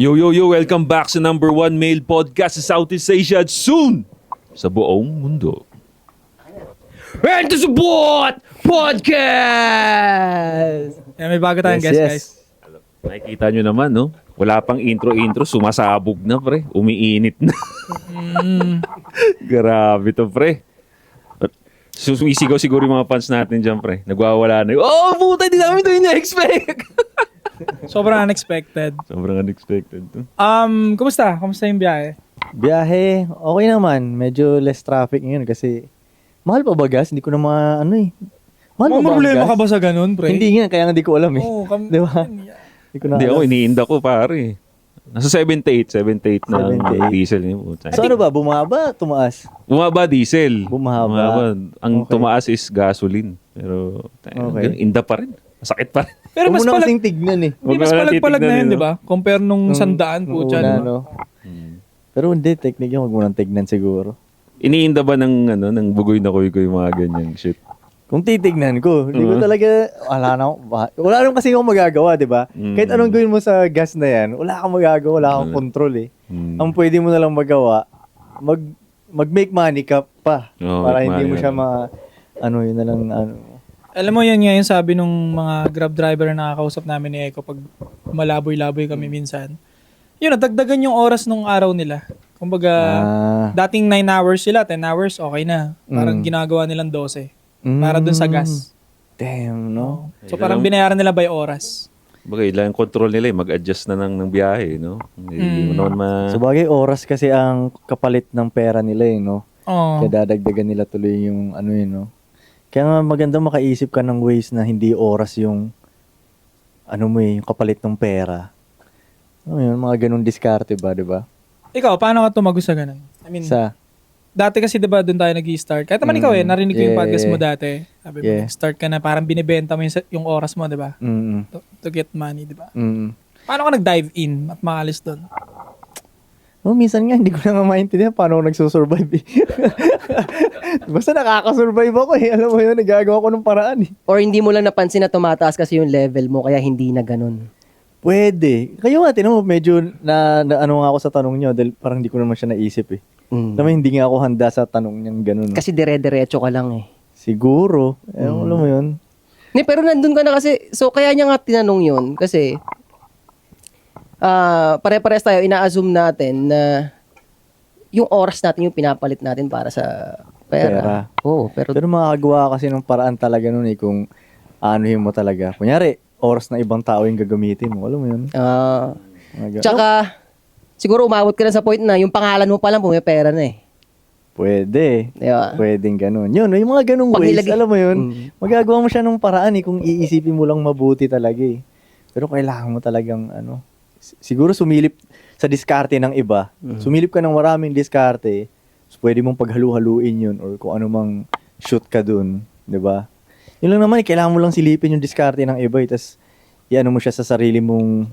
Yo, yo, yo! Welcome back sa number 1 male podcast sa Southeast Asia at soon sa buong mundo. And to support podcast! May bago tayong guest, guys. Nakikita nyo naman, no? Wala pang intro, sumasabog na, pre. Umiinit na. Grabe to, pre. Sumisigaw siguro yung mga fans natin dyan, pre. Nagwawala na. Oh, puta, hindi namin ito ina-expect. Sobrang unexpected. Sobrang unexpected to. Kumusta? Kumusta yung biyahe? Biyahe, okay naman. Medyo less traffic ngayon kasi mahal pa ba gas? Hindi ko na mahal pa ba ang problema gas? ka ba sa ganun, pre? Hindi nga, kaya hindi ko alam eh. Oo, Di ba? Hindi ko na Hindi alam. ako, iniinda ko, pare. Nasa 78 na 78. diesel. Yun. So ano ba, bumaba, tumaas? Bumaba diesel. Bumaba. Ang Okay. tumaas is gasoline. Pero Okay. inda pa rin. Masakit pa rin. Pero Huwag mas mo na palag, kasing tignan eh. hindi, mas Huwag mo na palag-palag na titignan yun, yun, di ba? Compare nung sandaan po Una, dyan. no? Pero hindi, technique yun, huwag mo nang tignan siguro. Iniinda ba ng bugoy na kuy-kuy mga ganyan shit? Kung titignan ko, hindi ko talaga, wala naman kasi akong magagawa, di ba? Kahit anong gawin mo sa gas na yan, wala kang magagawa, wala kang control eh. Ang pwede mo na lang magawa, mag-make money ka pa. Oo, para make hindi mo money siya ka. yun na lang, Alam mo yan nga yung sabi nung mga Grab driver na nakakausap namin ni Eko pag malaboy-laboy kami minsan. Yun, nadagdagan yung oras nung araw nila. Kumbaga, dating 9 hours sila, 10 hours, okay na. Parang ginagawa nilang 12. Para dun sa gas. Damn, no? So parang binayaran nila by oras. Bagay, lang control nila mag-adjust na ng biyahe, no? Hindi mo naman So bagay, oras kasi ang kapalit ng pera nila eh, no? Oo. Kaya dadagdagan nila tuloy yung no? Kaya nga maganda makaisip ka ng ways na hindi oras yung yung kapalit ng pera. Yun, mga ganun diskarte ba, di ba? Ikaw, paano ka tumago sa ganun? I mean, dati kasi 'di ba doon tayo nag-i-start. Kahit naman ikaw narinig ko yung podcast mo dati. Sabi mo, start ka na parang binibenta mo yung oras mo, 'di ba? To get money, 'di ba? Paano ka nag-dive in at makalis doon? Minsan nga hindi ko na nga maintindihan paano ako nagsusurvive eh. Basta nakakasurvive ako eh. Alam mo yun, nagagawa ko ng paraan eh. Or hindi mo lang napansin na tumataas kasi yung level mo kaya hindi na ganun. Pwede. Kayo nga, tinan mo, medyo ano nga ako sa tanong nyo dahil parang hindi ko naman siya naisip eh. Naman hindi nga ako handa sa tanong niyang ganun. Kasi dire-diretso ka lang eh. Siguro. Alam mo yun. Pero nandun ka na kasi, so kaya niya nga tinanong yun kasi pare-pares tayo, ina-assume natin na yung oras natin yung pinapalit natin para sa pera. Oo, pero makagawa kasi ng paraan talaga nun eh kung anuhin mo talaga. Kunyari, oras na ibang tao yung gagamitin mo. Alam mo yun? tsaka, siguro umabot ka na sa point na yung pangalan mo pa lang pumipera na eh. Pwede. Diba? Pwedeng ganun. Yun, yung mga ganung ways, alam mo yun, magagawa mo siya ng paraan eh kung iisipin mo lang mabuti talaga eh. Pero kailangan mo talagang siguro sumilip sa diskarte ng iba. Sumilip ka ng maraming diskarte, so pwede mong paghalu-haluin yun or kung ano mang shoot ka dun. 'Di ba? Yun lang naman, kailangan mo lang silipin yung diskarte ng iba, tapos i-ano mo siya sa sarili mong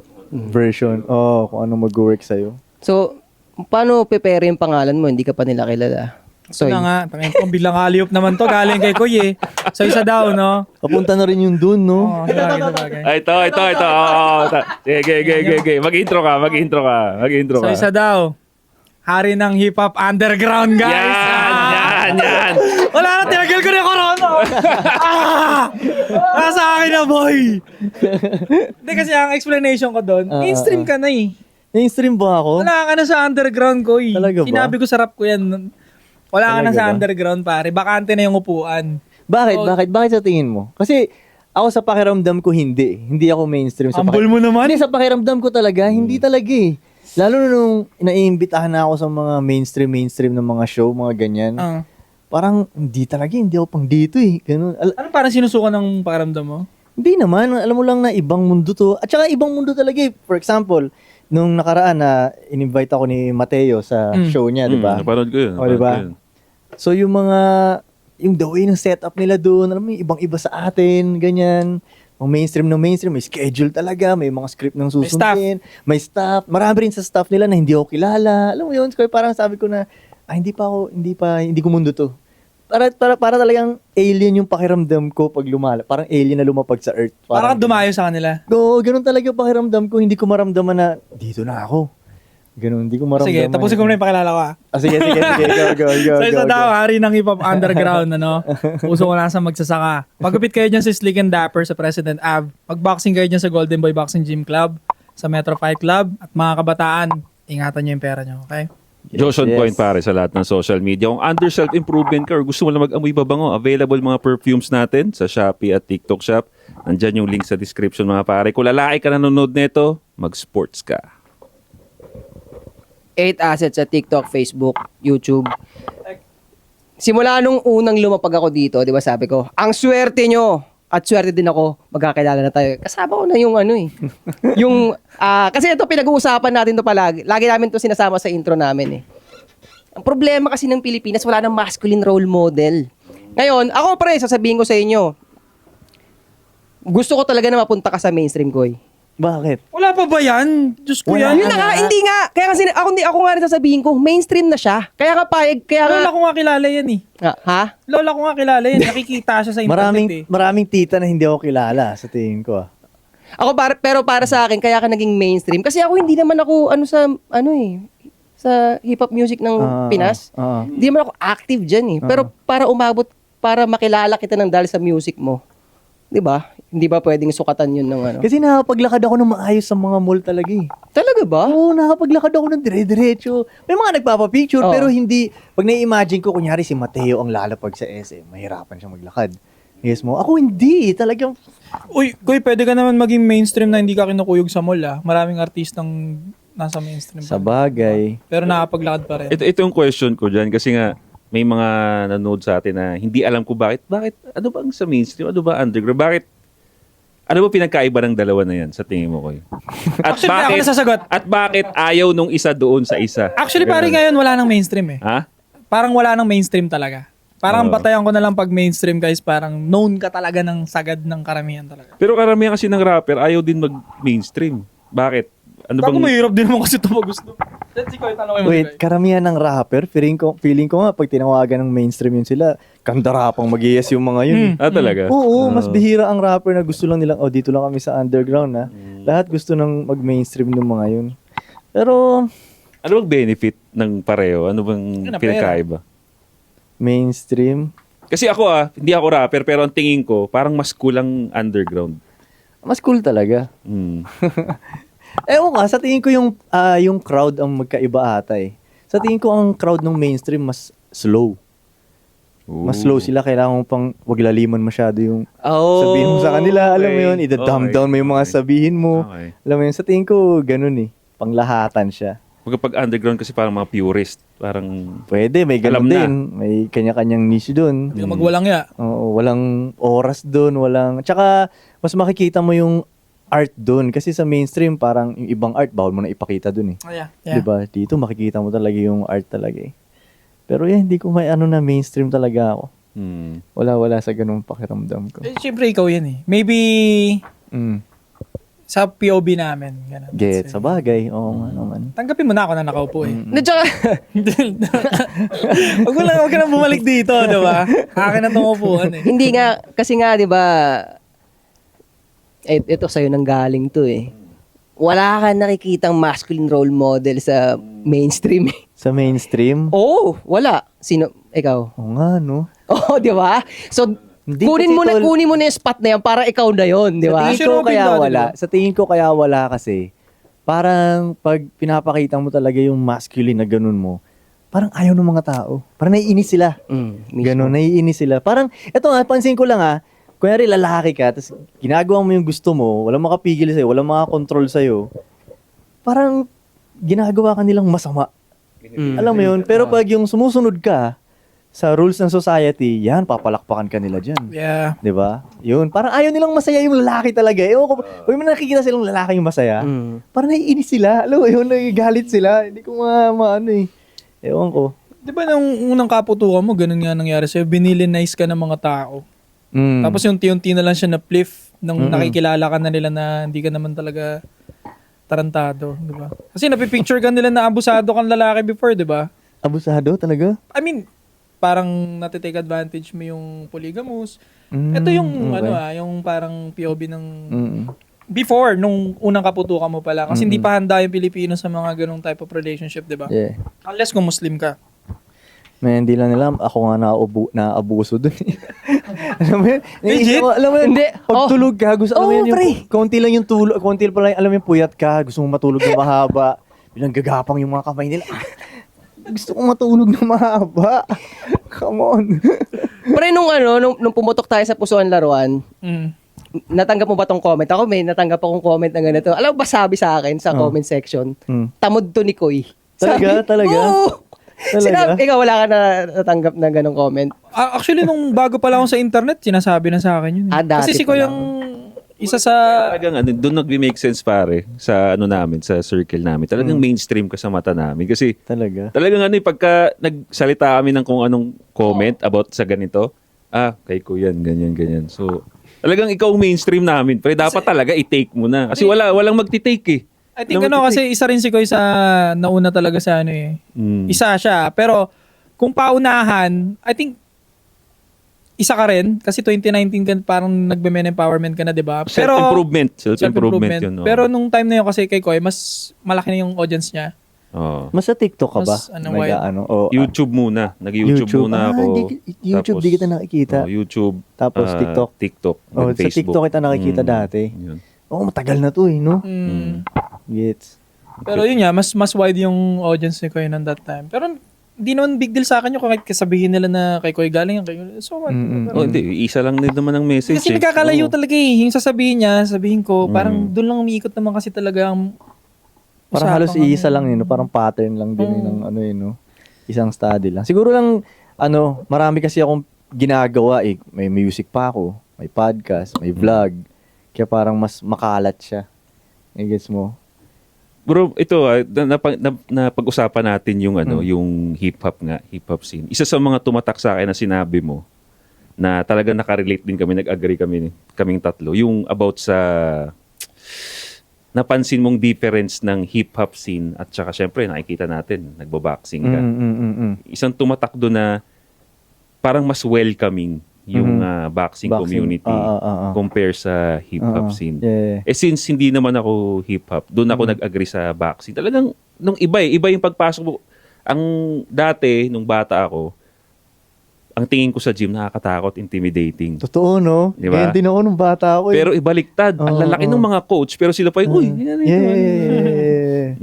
version. Kung ano mag-work sa'yo. So, paano prepare yung pangalan mo? Hindi ka pa nila kilala. So na nga, tangin ko, bilang alley-oop naman to, galing kay Kuy eh. So isa daw, no? Papunta na rin yung dun, no? Oo, sabagay. Ito. Sige. Mag-intro ka. So isa daw, hari ng hip-hop underground, guys. Yan. Wala na, tinagal ko na yung corona. Nasa akin na, boy. Hindi kasi ang explanation ko doon, mainstream ka na eh. Mainstream ba ako? Wala ka na sa underground ko eh. Talaga ba? Sinabi ko sa rap ko yan. Wala ka na Talaga sa ba? underground, pare. Bakante na yung upuan. Bakit? Bakit sa tingin mo? Kasi ako sa pakiramdam ko hindi. Hindi ako mainstream sa Ambol mo naman. Hindi, sa pakiramdam ko talaga, hindi talaga eh. Lalo na nung naiimbitahan na ako sa mga mainstream ng mga show, mga ganyan. Parang hindi ako pang dito eh. Ganun. Ano parang sinusukan ng pakiramdam mo? Hindi naman. Alam mo lang na ibang mundo to. At saka ibang mundo talaga eh. For example, nung nakaraan na in-invite ako ni Mateo sa show niya, di ba? Napanood ko yun. Di ba? So yung the way ng setup nila doon, alam mo, ibang-iba sa atin, ganyan. Mga mainstream, may schedule talaga, may mga script ng susundin, may staff. Marami rin sa staff nila na hindi ako kilala. Alam mo yun, kaya parang sabi ko na, hindi ko mundo to. Para talagang alien yung pakiramdam ko pag parang alien na lumapag sa Earth. Parang dumayo sa kanila. Ganun talaga yung pakiramdam ko. Hindi ko maramdaman na dito na ako. Ganun, hindi ko maramdaman. Sige, tapusin ko muna yung pakilala ko. Sige. Go. So isa daw, hari ng hip-hop underground, ano? Puso ko lang sa magsasaka. Magupit kayo dyan sa Slick and Dapper sa President Ave. Mag-boxing kayo dyan sa Golden Boy Boxing Gym Club, sa Metro Fight Club. At mga kabataan, ingatan nyo yung pera nyo, okay? Joshon Point pare sa lahat ng social media. Kung under self-improvement ka or gusto mo lang mag-amoy babango, available mga perfumes natin sa Shopee at TikTok Shop. Nandyan yung link sa description mga pare. Kung lalaki ka nanonood nito, mag-sports ka. 8 assets sa TikTok, Facebook, YouTube. Simula nung unang lumapag ako dito, di ba sabi ko, ang swerte nyo at swerte din ako, magkakilala na tayo. Kasama ko na yung ano eh. Kasi ito pinag-uusapan natin to palagi. Lagi namin to sinasama sa intro namin eh. Ang problema kasi ng Pilipinas, wala nang masculine role model. Ngayon, ako sasabihin ko sa inyo, gusto ko talaga na mapunta ka sa mainstream ko eh. Bakit? Wala pa ba yan? Diyos ko yan. Yun na nga, hindi nga. Kaya kasi ako nga rin sasabihin ko, mainstream na siya. Kaya nga payag, Lola ko nga kilala yan eh. Ha? Lola ko nga kilala yan. Nakikita siya sa internet eh. Maraming tita na hindi ako kilala sa tingin ko. Pero para sa akin, kaya ka naging mainstream. Kasi ako hindi naman ako, sa hip-hop music ng Pinas. Hindi naman ako active dyan eh. Pero para umabot, para makilala kita ng dahil sa music mo. Di ba? Hindi ba pwedeng sukatan yun ng ano? Kasi nakapaglakad ako ng maayos sa mga mall talaga eh. Talaga ba? Oo, nakapaglakad ako ng dire-diretso. May mga nagpapapicture Oo. pero hindi, pag na-imagine ko, kunyari si Mateo ang lalapag sa SM, mahirapan siya maglakad. Yes mo? Ako hindi, talagang... Uy, pwede ka naman maging mainstream na hindi ka kinukuyog sa mall ah. Maraming artistang nasa mainstream. Sa bagay. Pero nakapaglakad pa rin. Ito yung question ko dyan kasi nga may mga nanood sa atin na hindi alam ko bakit ano ba ang sa mainstream, ano ba underground, ano ba pinagkaiba ng dalawa na yan sa tingin mo, Koy? At Actually, ako nasasagot. At bakit ayaw nung isa doon sa isa? Actually, parang ngayon wala nang mainstream eh. Ha? Parang wala nang mainstream talaga. Parang Oo. batayan ko na lang pag mainstream guys, parang known ka talaga ng sagad ng karamihan talaga. Pero karamihan kasi ng rapper ayaw din mag-mainstream. Bakit? Ano Bago bang... mahirap din naman kasi ito pag gusto. Let's see ko, tanongin mo. Wait, karamihan ng rapper, feeling ko nga, pag tinawagan ng mainstream yun sila, kandarapang mag-yes yung mga yun. talaga? Oo, mas bihira ang rapper na gusto lang nilang, dito lang kami sa underground na. Lahat gusto nang mag-mainstream ng mga yun. Pero, Ano bang benefit ng pareho? Ano bang Ano, pinagkaiba? mainstream, Kasi ako hindi ako rapper pero ang tingin ko parang mas kulang underground. mas cool talaga. Hmm. Ewan ka, sa tingin ko yung crowd ang magkaiba ata eh. Sa tingin ko ang crowd ng mainstream mas slow. Mas slow sila, kailangan mo pang wag laliman masyado yung sabihin mo sa kanila, alam mo yun, ida-dumb down mo yung mga sabihin mo. Okay. Alam mo yun, sa tingin ko ganun eh, panglahatan siya. Pag underground kasi parang mga purist, parang Pwede, may Alam ganun na. din. May kanya-kanyang niche doon. Hindi ka magwalang ya. Oo, walang oras doon, Tsaka, mas makikita mo yung art doon. Kasi sa mainstream, parang yung ibang art, bawal mo na ipakita doon eh. Oh, yeah. Diba? Dito, makikita mo talaga yung art talaga eh. Pero hindi ko may na mainstream talaga ako. Wala sa ganung pakiramdam ko. Eh, siyempre ikaw yan eh. Maybe Mm. sa POV namin. Ganun. Get, sa bagay. Oo nga naman. Tanggapin mo na ako na nakaupo eh. Tsaka, Wag ka na bumalik dito, diba? Akin na itong upuan eh. hindi nga, kasi nga, di ba, ito sa'yo nang galing to eh. Wala ka nakikitang masculine role model sa mainstream eh. Sa mainstream? Oo, wala. Sino? Ikaw? Oo nga, no? Oo, di ba? So, Hindi kunin mo kasi na yung spot na yan para ikaw na yon, di ba? Sa tingin Sino ko kaya bigla, wala. diba? Sa tingin ko kaya wala kasi, parang pag pinapakita mo talaga yung masculine na ganun mo, parang ayaw ng mga tao. Parang naiinis sila. Mismo. Ganun, naiinis sila. Parang, eto nga, pansin ko lang kunyari lalaki ka, tapos ginagawa mo yung gusto mo, walang makapigil sa'yo, walang makakontrol sa'yo, parang ginagawa ka nilang masama. Alam mo yun? Pero pag yung sumusunod ka sa rules ng society, yan, papalakpakan ka nila dyan. Yeah. 'Di ba? Yun, parang ayaw nilang masaya yung lalaki talaga. Ewan ko, pag may nakikita silang lalaki yung masaya, parang naiinis sila. Alam mo yun, nagagalit sila. Hindi ko maano eh. Ewan ko. Di ba nung unang kaputukan mo, ganun nga nangyari sa'yo, binilinize ka ng mga tao. Tapos yung unti na lang siya na pliff nung nakikilala ka na nila na hindi ka naman talaga tarantado, di ba? Kasi napipicture ka nila na abusado kang lalaki before, di ba? Abusado talaga? I mean, parang natitake advantage mo yung polygamous. Ito yung yung parang POV ng before nung unang kaputukan mo pala kasi hindi pa handa yung Pilipino sa mga ganung type of relationship, 'di ba? Yeah. Unless kung Muslim ka. Man, hindi lang nila, ako nga naabuso dun. Alam mo yun? Legit? Alam mo yun? Hindi. Pag tulog ka, gusto, alam mo yun, pre. konti lang yung tulog, konti pa lang, alam mo yung puyat ka, gusto mong matulog na mahaba, bilang gagapang yung mga kamay nila. Gusto kong matulog na mahaba. Come on. Pre, nung pumutok tayo sa Pusuan Laruan, natanggap mo ba tong comment? Ako may natanggap akong comment na ganito. Alam mo ba sabi sa akin sa comment section? Tamod to ni Koy. Talaga? Talaga? Oo. Talaga? Ikaw wala ka na natanggap na ganong comment? Actually, nung bago pa lang ako sa internet, sinasabi na sa akin yun. Dati Kasi si pa Koy lang. yung isa sa... Talagang doon nag-make sense pare sa namin, sa circle namin. Talagang mainstream ka sa mata namin. Kasi Talaga? talagang pagka nagsalita kami ng kung anong comment about sa ganito, kay ko yan, ganyan. So, talagang ikaw mainstream namin. Pero dapat talaga i-take mo na. Kasi walang magti-take eh. I think kasi isa rin si Koy sa nauna talaga sa Isa siya. Pero kung paunahan, I think isa ka rin. Kasi 2019 ka parang nagbe-men empowerment ka na, di ba? Self-improvement yun. Pero nung time na yun kasi kay Koy, mas malaki na yung audience niya. Oh. Mas sa TikTok ka ba? Mas, wide. YouTube muna. Nag-YouTube muna ako. YouTube, Tapos, di kita nakikita. YouTube. Tapos TikTok. TikTok. Sa Facebook. TikTok kita nakikita dati. Yun. Matagal na to no? Gets. Pero yun nga, mas wide yung audience ni Koy nung that time. Pero hindi naman big deal sa akin yung kahit sabihin nila na kay Koy galing yan. So what? Oh, hindi. Isa lang din naman ang message. Kasi nagkakalayo talaga Yung sasabihin niya, sabihin ko, parang doon lang umiikot naman kasi talaga ang Parang halos iisa lang no? Parang pattern lang din ng no? Isang study lang. Siguro lang, marami kasi akong ginagawa May music pa ako, may podcast, may vlog. Kaya parang mas makalat siya. I-gets mo? Bro, ito napag-usapan natin yung yung hip-hop scene. Isa sa mga tumatak sa akin na sinabi mo na talaga nakarelate din kami, nag-agree kaming tatlo, yung about sa napansin mong difference ng hip-hop scene at saka syempre nakikita natin, nagbo-boxing ka. Isang tumatak doon na parang mas welcoming yung boxing community compare sa hip-hop scene. Yeah. Since hindi naman ako hip-hop, doon ako nag-agree sa boxing. Talagang, nung iba yung pagpasok mo. Ang dati, nung bata ako, ang tingin ko sa gym, nakakatakot, intimidating. Totoo, no? Diba? Ganyan din ako nung bata ako. Pero ibaliktad. Ang lalaki ng mga coach, pero sila pa yung,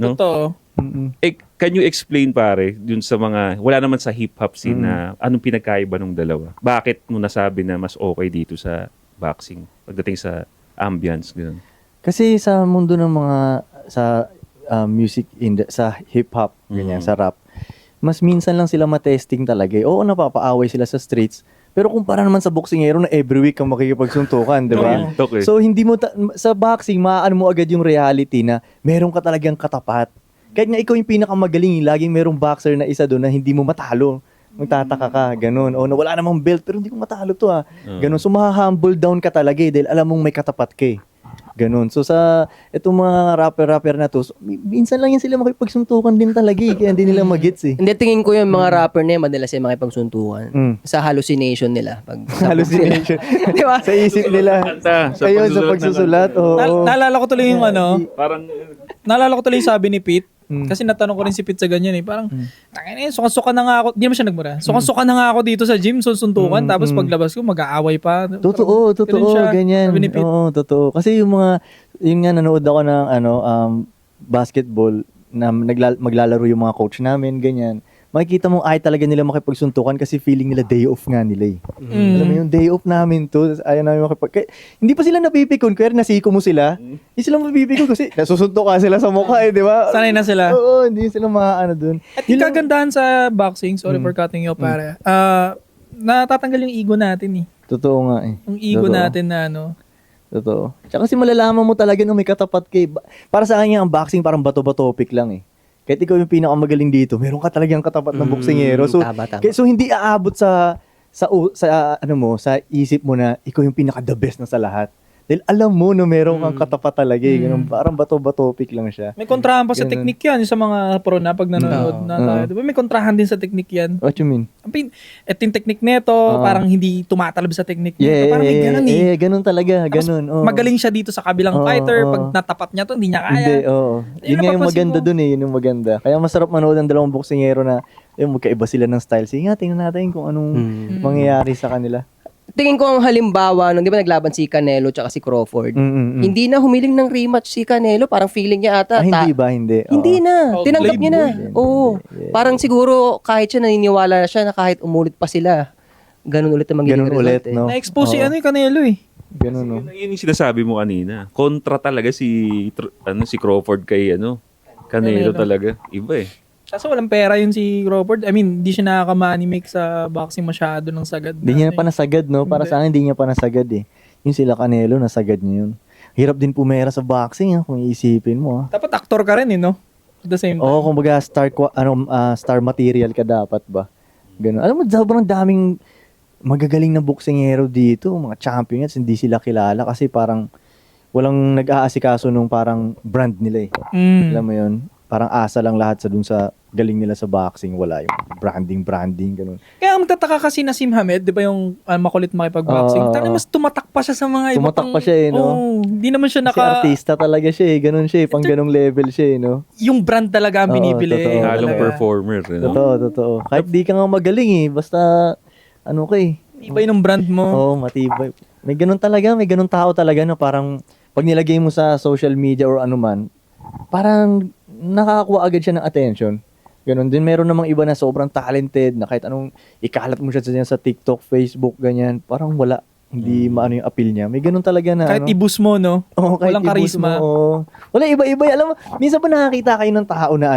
no? Totoo. Can you explain pare dun sa mga wala naman sa hip-hop scene na anong pinagkaiba ng dalawa? Bakit mo nasabi na mas okay dito sa boxing pagdating sa ambience ganun? Kasi sa mundo ng mga sa music sa hip-hop, ganyan, sa rap, mas minsan lang sila matesting talaga. Oo, napapaaway sila sa streets. Pero kumpara naman sa boxingero na every week kang makikipagsuntukan, di ba? Okay. So hindi mo sa boxing maaano mo agad yung reality na meron ka talagang katapat. Kahit nga ikaw yung pinakamagaling, laging merong boxer na isa doon na hindi mo matalo. Magtataka ka, ganun. O na wala namang belt, pero hindi ko matalo to Ganun. So maha-humble down ka talaga dahil alam mong may katapat ka Ganun. So sa itong mga rapper na to, minsan lang yan sila makipagsuntukan din talaga kaya hindi nila magets Hindi, tingin ko yung mga rapper na yun, madalas yung makipagsuntukan. Sa hallucination nila. Hallucination. Di ba? Sa isip nila. Ayun, sa pagsusulat. Oo. Naalala ko tuloy yung Parang naalala ko tuloy yung sabi ni Pete. Kasi natanong ko rin si Pete sa ganyan Parang, tangina sukan-sukan na nga ako. Di naman siya nagmura. Sukan-sukan na nga ako dito sa gym, suntukan. Tapos paglabas ko, mag-aaway pa. Totoo, ganyan. Sabi ni Pete. Oo, totoo. Kasi yun nga nanood ako ng basketball na maglalaro yung mga coach namin, ganyan. Makikita mo talaga nila makipagsuntukan kasi feeling nila day off nga nila Alam mo yung day off namin to, ayaw namin hindi pa sila napipikon, kaya nasiko mo sila, hindi sila mapipikon kasi nasusuntukan sila sa mukha di ba? Sanay na sila. Oo, hindi sila maano dun. At yung kagandahan sa boxing, sorry for cutting you pare, natatanggal yung ego natin Totoo nga Yung ego Totoo. natin na Totoo. Tsaka kasi malalaman mo talaga na may katapat para sa akin ang boxing parang bato-bato topic lang Kahit ikaw yung pinakamagaling dito, meron ka talagang katapat ng boksingero. So, Tama. so hindi aabot sa isip mo na ikaw yung pinaka the best na sa lahat. Dahil alam mo na meron kang katapat talaga eh. Ganun, parang bato-batopic lang siya. May kontrahan pa sa Ganun. technique yan, yung sa mga pro na pag nanonood na tayo. Diba may kontrahan din sa technique yan. What you mean? Ito yung technique neto, parang hindi tumatalab sa technique neto. Yeah, Parang may ganun eh. ganun talaga, Tapos ganun. Oo. magaling siya dito sa kabilang Oo, fighter. oo. Pag natapat niya to, hindi niya kaya. Hindi, oo. Yun Yun nga yung napapansin maganda mo. dun eh, yun yung maganda. Kaya masarap manood ng dalawang boksingero na yung magkaiba sila ng style. Sige nga, tingnan natin kung anong mangyayari sa kanila. Tingin ko ang halimbawa, nung di ba naglaban si Canelo tsaka si Crawford, hindi na humiling ng rematch si Canelo. Parang feeling niya ata. Hindi ba? Hindi. Oo. Hindi na. Oh, Tinanggap niya na. playboy. Oo. Yeah. Parang siguro kahit siya naniniwala na siya na kahit umulit pa sila, ganun ulit ang magiging Ganun result ulit, eh. no? Na-expose si Oo. ano yung Canelo eh. Ganun, no? Yun yung sinasabi mo kanina. Kontra talaga si Crawford kay Canelo talaga. Iba eh. Kaso walang pera yun si Crawford. I mean, di siya nakaka-money make sa boxing masyado ng sagad. Hindi niya pa nasagad, no? Para sa akin, hindi niya pa nasagad eh. Yung sila Canelo, nasagad niya yun. Hirap din pumera sa boxing, kung iisipin mo, Dapat actor ka rin eh, no? At the same time. Oo, kumbaga star material ka dapat ba? Ganun. Alam mo, sobrang daming magagaling na boksingero dito, mga champions, hindi sila kilala kasi parang walang nag-aasikaso nung parang brand nila eh. Alam mo yun? Parang asa lang lahat sa dun sa galing nila sa boxing, wala yung branding, ganun. Kaya magtataka kasi na si Hamed, di ba yung makulit makipag-boxing? Oo. Tangina, mas tumatak pa siya sa mga iba Tumatak pa siya eh, no? Oo, hindi naman siya Kasi artista talaga siya eh, ganun siya eh, pang ganung level siya eh, no? Yung brand talaga ang Oo, binibili. totoo. Halong Talaga. performer. Totoo. Kahit di ka nga magaling eh, basta ano ka eh. Iba yung brand mo. Oo, matibay. May ganun talaga, may ganun tao talaga na parang pag nilagay mo sa social media or ano man, parang nakakakuha agad siya ng attention. Ganun din, meron namang iba na sobrang talented na kahit anong ikalat mo siya sa TikTok, Facebook, ganyan, parang wala. Hindi maano yung appeal niya. May ganun talaga na Kahit ano. i-boost mo, no? Oo, kahit Walang i-boost charisma. mo, oo. Wala, iba-iba. Alam mo, minsan pa nakakita kayo ng tao na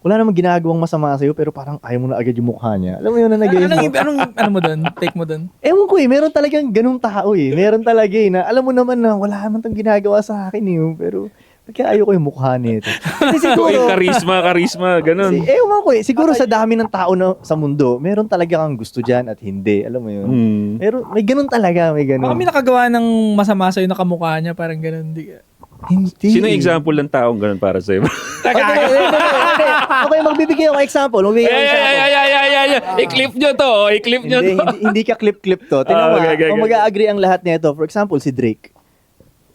wala namang ginagawang masama sa'yo, pero parang ayaw mo na agad yung mukha niya. Alam mo yun na nag-game mo? Ano mo doon? Take mo doon? Ewan ko eh, meron talagang ganung tao eh. Meron talaga eh, na alam mo naman na wala naman tong ginagawa sa akin eh. Pero, kaya ayaw ko yung mukha nito. Kasi Yung siguro, charisma, ganun. ewan ko eh, siguro sa dami ng tao na, sa mundo, meron talaga kang gusto dyan at hindi. Alam mo yun? Meron, may ganun talaga, may ganun. Baka may nakagawa ng masama sa'yo na kamukha niya, parang ganun. Hindi. Sino yung example ng taong ganun para sa'yo? Okay, magbibigay ako example. I-clip nyo to. I-clip nyo to. Hindi ka clip-clip to. Tinan mo, Okay. kung mag-agree ang lahat nito, for example, si Drake.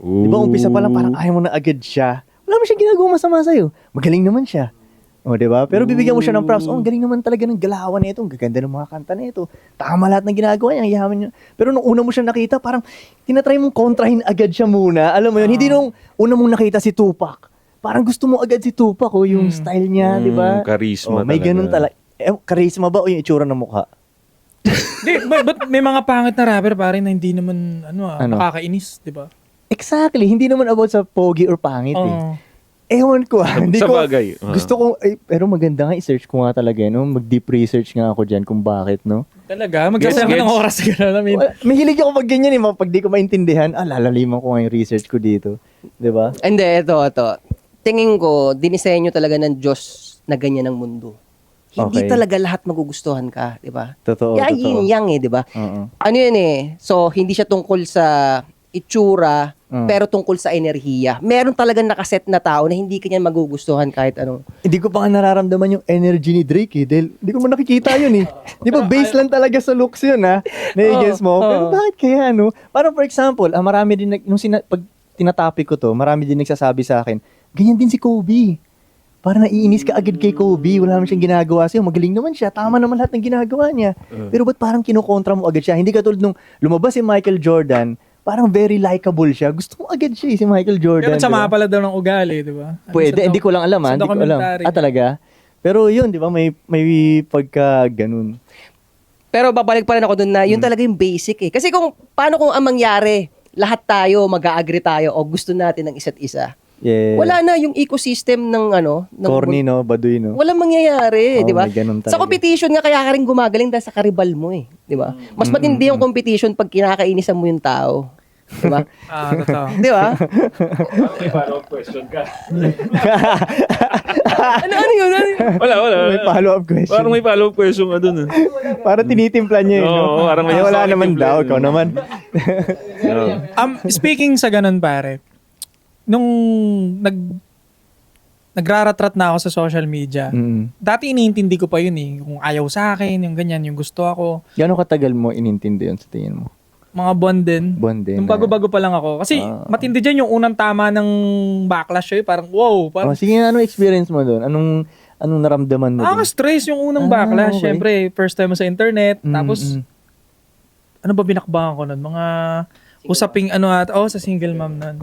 Di ba, umpisa pa lang parang ayaw mo na agad siya. Wala mo siya ginagawang masama sa'yo. Magaling naman siya. O, di ba? Pero bibigyan mo siya ng props. Oh, ang galing naman talaga ng galawan nito. Ang gaganda ng mga kanta nito. Tama lahat ng ginagawa niya. Ang yaman niya. Pero nung una mo siya nakita, parang tinatry mong kontrahin agad siya muna. Alam mo yun? Hindi nung una mong nakita si Tupac. Parang gusto mo agad si Tupac, yung style niya, di ba? Charisma May talaga. ganun talaga. Charisma ba o yung itsura ng mukha? But may mga pangit na rapper pare na hindi naman nakakainis, di ba? Exactly. Hindi naman about sa pogi or pangit eh. Oo. Ewan ko. Hindi Sa ko. bagay. Gusto ko, pero maganda nga i-search ko nga talaga, no? Mag-deep research nga ako dyan kung bakit, no? Talaga? Magsasama Gets. ng oras ka na. I mean, Mahilig ako pag ganyan eh. Pag di ko maintindihan, lalaliman ko nga yung research ko dito. Di ba? Hindi, ito. Tingin ko, dinisenyo talaga ng Diyos na ganyan ang mundo. Hindi Okay. talaga lahat magugustuhan ka, di ba? Totoo, Kaya totoo. yin-yang di ba? Oo. Ano yun eh, so hindi siya tungkol sa itsura, pero tungkol sa enerhiya. Meron talagang nakaset na tao na hindi kanya magugustuhan kahit anong. Hindi ko pa nga nararamdaman yung energy ni Drake eh. Dahil hindi ko man nakikita yun eh. Di ba, base lang talaga sa looks yun ha? Na-guess mo. Pero bakit kaya no? Parang for example, marami din, pag tinatopic ko to, marami din nagsasabi sa akin, ganyan din si Kobe. Parang naiinis ka agad kay Kobe. Wala naman siyang ginagawa sa'yo. Magaling naman siya. Tama naman lahat ng ginagawa niya. Pero ba't parang kinukontra mo agad siya? Hindi katulad nung lumabas si Michael Jordan, parang very likable siya. Gusto mo agad siya si Michael Jordan. pero sama diba? pala daw ng ugali, di ba? Pwede. Hindi ko lang alam ha. sa Hindi ko alam. documentary. Talaga? Pero yun, di ba? May pagka ganun. Pero babalik pa rin ako dun na yun talaga yung basic eh. Kasi paano kung ang mangyari, lahat tayo, mag-a-agree tayo o gusto natin ng isa't isa. Yeah. Wala na yung ecosystem ng ng Corny, no? Baduy, no? Walang mangyayari, Oo, di ba? may ganun Sa talaga. competition nga kaya ka rin gumagaling dahil sa karibal mo eh, di ba? Mas matindi yung competition pag kinakainisan mo yung tao. Diba? Totoo. Di ba? May follow-up question ka. Ano yun? Wala. May follow-up question. Parang may follow-up question ka dun. Parang tinitimpla niya yun. Oo, parang may wala sakit naman timpla daw. yun. Ikaw naman. Speaking sa ganun, pare, nung nagraratrat na ako sa social media, dati iniintindi ko pa yun eh. Kung ayaw sa akin, yung ganyan, yung gusto ako. Gano'ng katagal mo inintindi yun sa tingin mo? Mga buwan din. Buwan din. Nung bago-bago pa lang ako. Kasi matindi dyan yung unang tama ng backlash eh. Parang wow. Parang, Sige nga, anong experience mo doon? Anong naramdaman mo doon? stress yung unang backlash. Okay. Siyempre, first time mo sa internet. Tapos, ano ba binakbakan ko nun? Mga usaping sa single mom nun.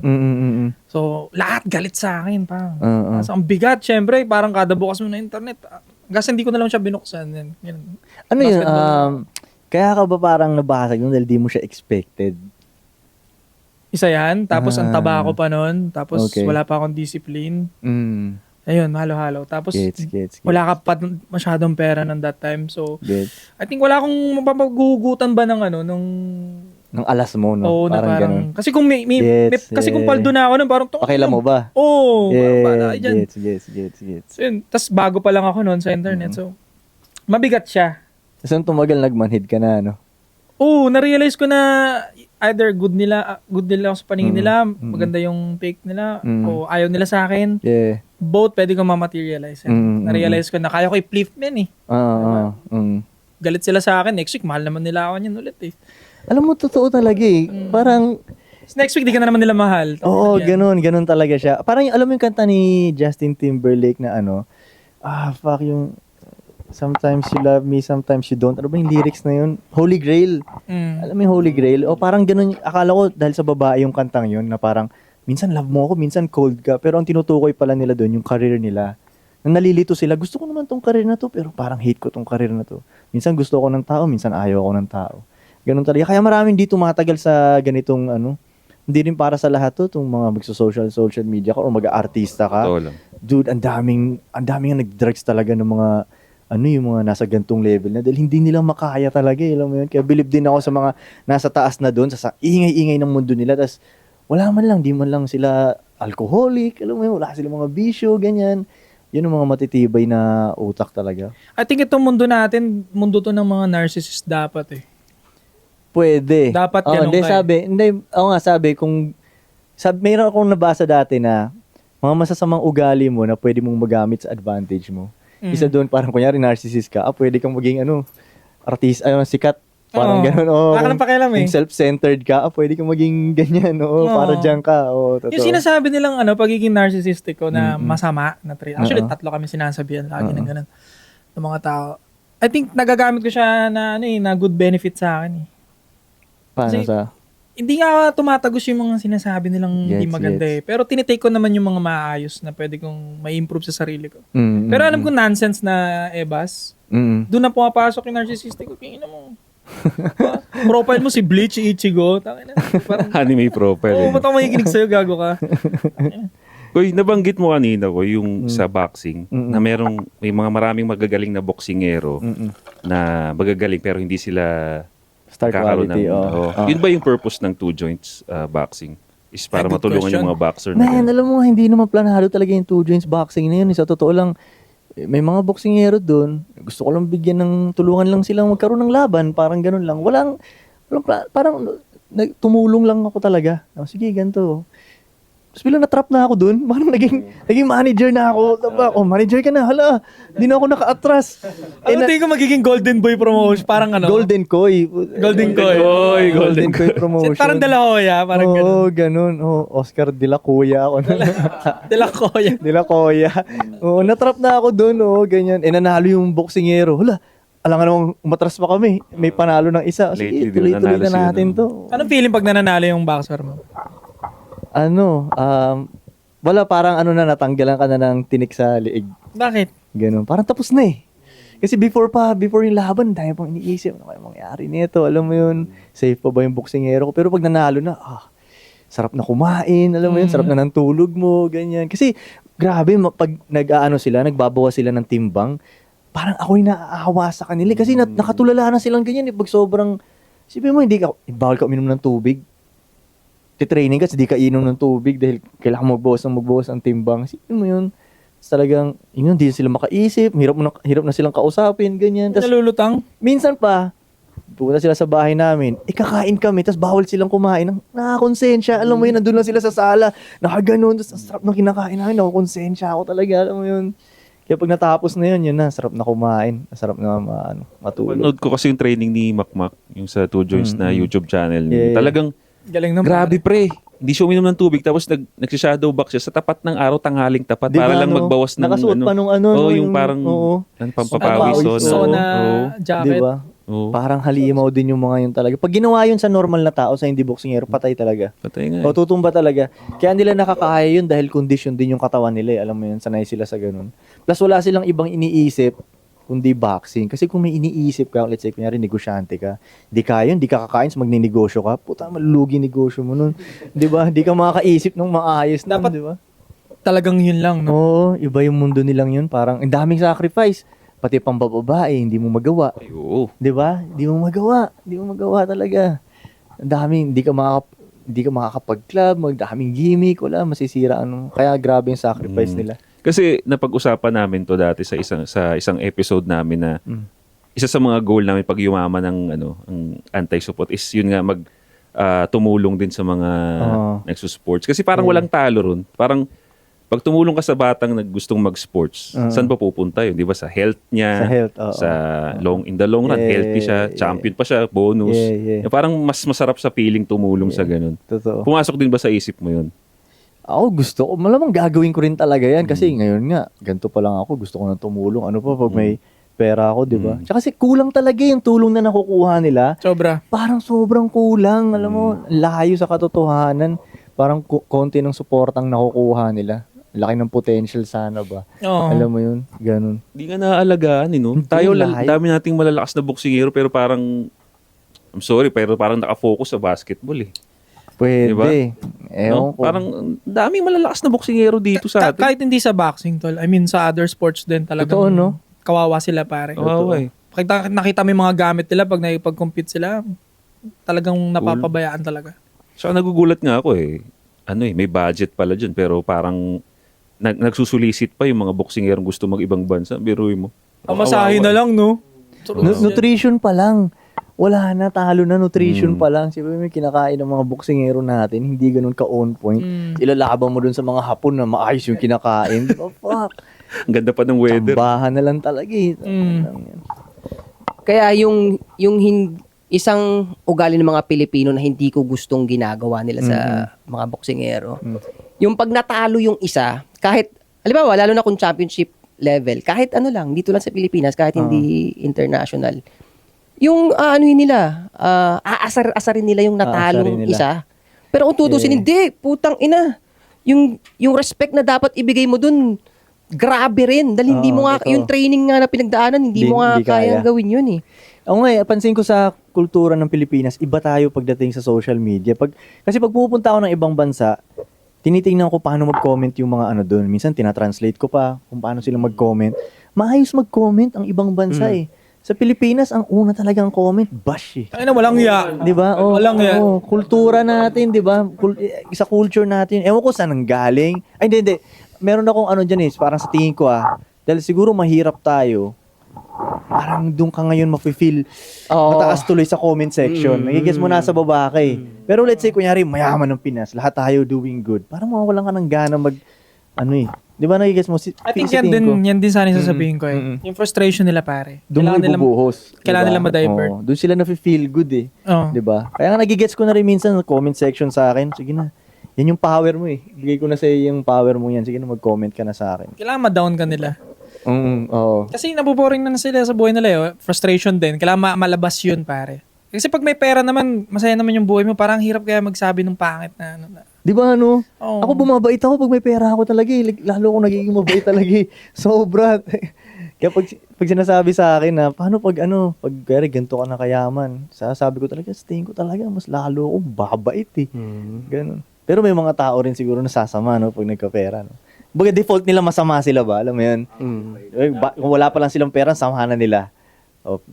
So, lahat galit sa akin. Parang, Tapos, ang bigat, siyempre. Parang kada bukas mo na internet. Kasi hindi ko na lang siya binuksan. Yan. Ano yun? Basketball. Kaya ka ba parang nabasag yun dahil di mo siya expected? Isa yan. Tapos, ang taba ko pa nun. Tapos, Okay. wala pa akong discipline. Ayun, halo-halo. Tapos, Gets. wala ka pa masyadong pera ng that time. So, Gets. I think wala akong mapapaghugutan ba ng Nung alas mo, no? Oo, na parang ganun. kasi kung Gets, kasi kung paldo na ako nun, parang Pakailan mo ba? Oo, parang dyan. Gets. So, yun. Tapos bago pa lang ako noon sa internet. So, mabigat siya. Tapos nung tumagal, nagmanhid ka na, no? Oo, na-realize ko na either good nila ako sa paningin nila, maganda yung take nila, o ayaw nila sa akin. Yeah. Both pwede kong ma-materialize. Na-realize ko na kaya ko i-flip men eh. Galit sila sa akin. Next week, mahal naman nila ako niyan ulit eh. Alam mo, totoo talaga eh. Parang, Next week, di ka na naman nila mahal. oo, Yan. ganun talaga siya. Parang, alam mo yung kanta ni Justin Timberlake na fuck yung, sometimes you love me, sometimes you don't. Ano ba yung lyrics na yun? Holy Grail. Alam mo yung Holy Grail? O parang ganun, akala ko dahil sa babae yung kantang yun, na parang, minsan love mo ako, minsan cold ka. Pero ang tinutukoy pala nila doon, yung career nila. Nang nalilito sila, gusto ko naman tong career na to, pero parang hate ko tong career na to. Minsan gusto ko ng tao, minsan ayaw ko ng tao. Ganun talaga. Kaya maraming di tumatagal sa ganitong hindi rin para sa lahat to, itong mga social media ka o mag-artista ka. Totoo lang. Dude, ang daming nag-drugs talaga ng mga yung mga nasa gantong level na dahil hindi nila makaya talaga, alam mo yun. Kaya believe din ako sa mga nasa taas na doon, sa ingay-ingay ng mundo nila, tas wala man lang, di man lang sila alcoholic, alam mo yun, wala silang mga bisyo, ganyan. Yun ang mga matitibay na utak talaga. I think itong mundo natin, mundo to ng mga narcissist dapat eh. Pwede. Dapat ganun sabi, mayroon akong nabasa dati na mga masasamang ugali mo na pwede mong magamit sa advantage mo. Isa doon, parang kunyari narcissist ka, pwede kang maging artist, sikat, parang gano'n. Wala ka nang pakialam eh. Kung self-centered ka, pwede kang maging ganyan, para dyan ka. Totoo. Yung sinasabi nilang pagiging narcissistic ko na masama na trait. Actually, tatlo kami sinasabihan lagi ng ganun ng mga tao. I think nagagamit ko siya na na good benefit sa akin eh. Paano Kasi, sa? Hindi nga tumatagos yung mga sinasabi nilang hindi Gets, maganda gets. eh. Pero tinitake ko naman yung mga maayos na pwede kong ma-improve sa sarili ko. Mm, Pero alam ko nonsense na ebas. Doon na pumapasok yung narcissistic ko. Kingin mo. Profile mo si Bleach Ichigo. Tangina. Parang, Anime profile. ba't ako makikinig sa'yo? Gago ka. Koy, nabanggit mo kanina ko yung sa boxing na may mga maraming magagaling na boksingero na magagaling pero hindi sila Star quality, Yun ba yung purpose ng two joints boxing? Is para Good matulungan question. yung mga boxer na Man, ganun? alam mo, hindi naman planado talaga yung two joints boxing na yun. Sa totoo lang, may mga boksingero doon. Gusto ko lang bigyan ng tulungan lang silang magkaroon ng laban. Parang ganun lang. Parang tumulong lang ako talaga. Sige, ganito. Tapos bilang na-trap na ako doon, parang naging manager na ako. Manager ka na, hala, di na ako naka-atras. Ano tingin ko magiging Golden Boy promotion? Parang Golden Koi. Golden Koi. Golden Koi promotion. Parang De La Hoya. Parang ganun. Oo, ganun. Oscar De La Hoya ako. De La Hoya. De La Hoya. Oo, natrap na ako doon, ganyan. Nanalo yung boksingero. Hala, alam nga namang umatras pa kami. May panalo ng isa. Sige, Lately, tuloy-tuloy nanalo na natin sila, to. Anong feeling pag nananalo yung boxer mo? Wala, parang natanggalan ka na ng tinik sa liig. Bakit? Ganun. Parang tapos na eh. Kasi before yung laban, dahil pang iniisip, ano kaya mangyari nito? Alam mo yun, safe pa ba yung boksingero ko? Pero pag nanalo na, sarap na kumain, alam mo yun, sarap na ng tulog mo, ganyan. Kasi, grabe, pag nagbabawas sila ng timbang, parang ako'y naaawa sa kanila. Kasi nakatulala na silang ganyan. Pag sobrang, sipin mo, bawal ka uminom ng tubig. titraining ka, di ka inom ng tubig dahil kailangan magbawas ng timbang. Sipin mo yun. Tapos talagang, yun, di sila makaisip, hirap na silang kausapin, ganyan. Tapos, Nalulutang. minsan pa, pupunta sila sa bahay namin, kakain kami, tapos bawal silang kumain. Nakakonsensya, alam mo yun, nandun lang sila sa sala, nakaganon, tapos ang sarap ng kinakain namin, nakakonsensya ako talaga, alam mo yun. Kaya pag natapos na yun na, sarap na kumain, sarap na matulog. Panood ko kasi yung training ni Makmak, yung sa Two Joints na YouTube channel niya. Yeah. Talagang, Galing naman. grabe pre. Hindi siya uminom ng tubig tapos nagsha-shadow box siya sa tapat ng araw, tanghaling tapat Di ba, para lang no? magbawas ng Nakasuot pa nung ano, Oo, no, yung parang pampapawis. Pampapawis, Sauna Oo. jacket. Di ba? Oo. Parang halimaw din yung mga yun talaga. Pag ginawa yun sa normal na tao, sa hindi boxingero, patay talaga. Patay nga. O tutumba talaga. Kaya nila nakakaya yun dahil condition din yung katawan nila. Alam mo yun, sanay sila sa ganun. Plus wala silang ibang iniisip kundi boxing. Kasi kung may iniisip ka, let's say, kunyari, negosyante ka, di ka yun, di ka kakain, so magninegosyo ka, puta, malulugi negosyo mo nun. Di ba? Di ka makakaisip ng maayos nun, Dapat di ba? Talagang yun lang, no? Oo, iba yung mundo nilang yun. Parang, ang daming sacrifice. Pati pang babae, hindi mo magawa. Ay, oo. Di ba? Di mo magawa talaga. Ang daming, di ka makakapag-club, magdaming gimmick, wala, masisira. Kaya grabe yung sacrifice nila. Kasi napag-usapan namin to dati sa isang episode namin na isa sa mga goal namin pag yumaman ng ang anti-support is yun nga tumulong din sa mga nagsusports. Kasi parang walang talo ron. Parang pag tumulong ka sa batang gustong mag-sports, saan ba pupunta yun? Di ba? Sa health niya, Sa health, oo. sa in the long run, Yeah, healthy siya, champion pa siya, bonus. Yeah. Parang mas masarap sa feeling tumulong sa ganun. Totoo. Pumasok din ba sa isip mo yun? Ako gusto ko, malamang gagawin ko rin talaga yan kasi ngayon nga, ganito pa lang ako, gusto ko na tumulong. Ano pa pag may pera ako, di ba? Tsaka kasi kulang talaga yung tulong na nakukuha nila. Sobra. Parang sobrang kulang, alam mo, layo sa katotohanan. Parang konti ng suportang nakukuha nila. Laki ng potential sana ba? Oo. Alam mo yun? Ganun. Hindi nga naaalagaan, no? Tayo, dami nating malalakas na boksingero pero parang, I'm sorry, pero parang nakafocus sa basketball eh. Pwede. Diba? Ewan ko. Parang daming malalakas na boksingero dito sa atin. Kahit hindi sa boxing, tol. I mean, sa other sports din talagang Totoo, no? kawawa sila, pare. Kawawa eh. Nakita mo yung mga gamit nila pag nakipag-compete sila, talagang napapabayaan talaga. So nagugulat nga ako eh. May budget pala dyan pero parang nagsusulisit pa yung mga boksingerong gusto mag-ibang bansa. Biruin mo. Amasahin na lang, no? Nutrition pa lang. Wala na, talo na, nutrition pa lang. Siyempre may kinakain ng mga boksingero natin, hindi ganun ka-on point. Ilalaban mo dun sa mga Hapon na maayos yung kinakain. Oh, fuck. Ang ganda pa ng weather. Tambahan na lang talaga eh. Kaya yung isang ugali ng mga Pilipino na hindi ko gustong ginagawa nila sa mga boksingero. Yung pag natalo yung isa, kahit, halimbawa, lalo na kung championship level, kahit ano lang, dito lang sa Pilipinas, kahit hindi international, yung nila, aasarin nila yung natalong isa. Pero kung tutusin, hindi, putang ina. Yung respect na dapat ibigay mo dun, grabe rin. Dahil hindi mo nga, yung training nga na pinagdaanan, hindi mo nga kaya gawin yun eh. Ako nga, pansin ko sa kultura ng Pilipinas, iba tayo pagdating sa social media. Kasi pag pupunta ako ng ibang bansa, tinitingnan ko paano mag-comment yung mga doon. Minsan, tinatranslate ko pa kung paano sila mag-comment. Maayos mag-comment ang ibang bansa eh. Sa Pilipinas, ang una talagang comment, bash eh. Ay na, walang ya. Di ba? Walang ya. Kultura natin, di ba? Sa culture natin. Ewan ko saan ang galing. Ay, hindi. Meron akong dyan eh. Parang sa tingin ko dahil siguro mahirap tayo. Parang doon ka ngayon mafe-feel mataas tuloy sa comment section. Nagigets mo nasa baba ka eh. Pero let's say, kunyari, mayaman ng Pinas. Lahat tayo doing good. Parang mawawalan ka ng gana Di ba nagigets mo? I think yan din sana yung sasabihin ko eh. Yung frustration nila, pare. Doon mo ibubuhos. Kailangan nila ma-divert. Doon sila na-feel good eh. Di ba? Kaya nga nagigets ko na rin minsan sa comment section sa akin. Sige na. Yan yung power mo eh. Bigay ko na sa yung power mo yan. Sige na, mag-comment ka na sa akin. Kailangan ma-down ka nila. Oo. Kasi naboboring na sila sa buhay nila eh. Frustration din. Kailangan malabas yun, pare. Kasi pag may pera naman, masaya naman yung buhay mo. Parang hirap kaya magsabi ng pangit na Di ba Oo. Ako bumabait ako pag may pera ako talaga eh. Lalo ako nagiging mabait talaga eh. Sobra. Kaya pag sinasabi sa akin na, paano pag kaya ganito ka na kayaman, sasabi ko talaga, sa tingin ko talaga, mas lalo ako babait eh. Ganun. Pero may mga tao rin siguro na sasama, pag nagkapera, Baga default nila masama sila ba? Alam mo yun? Kung wala pa lang silang pera, samahan na nila.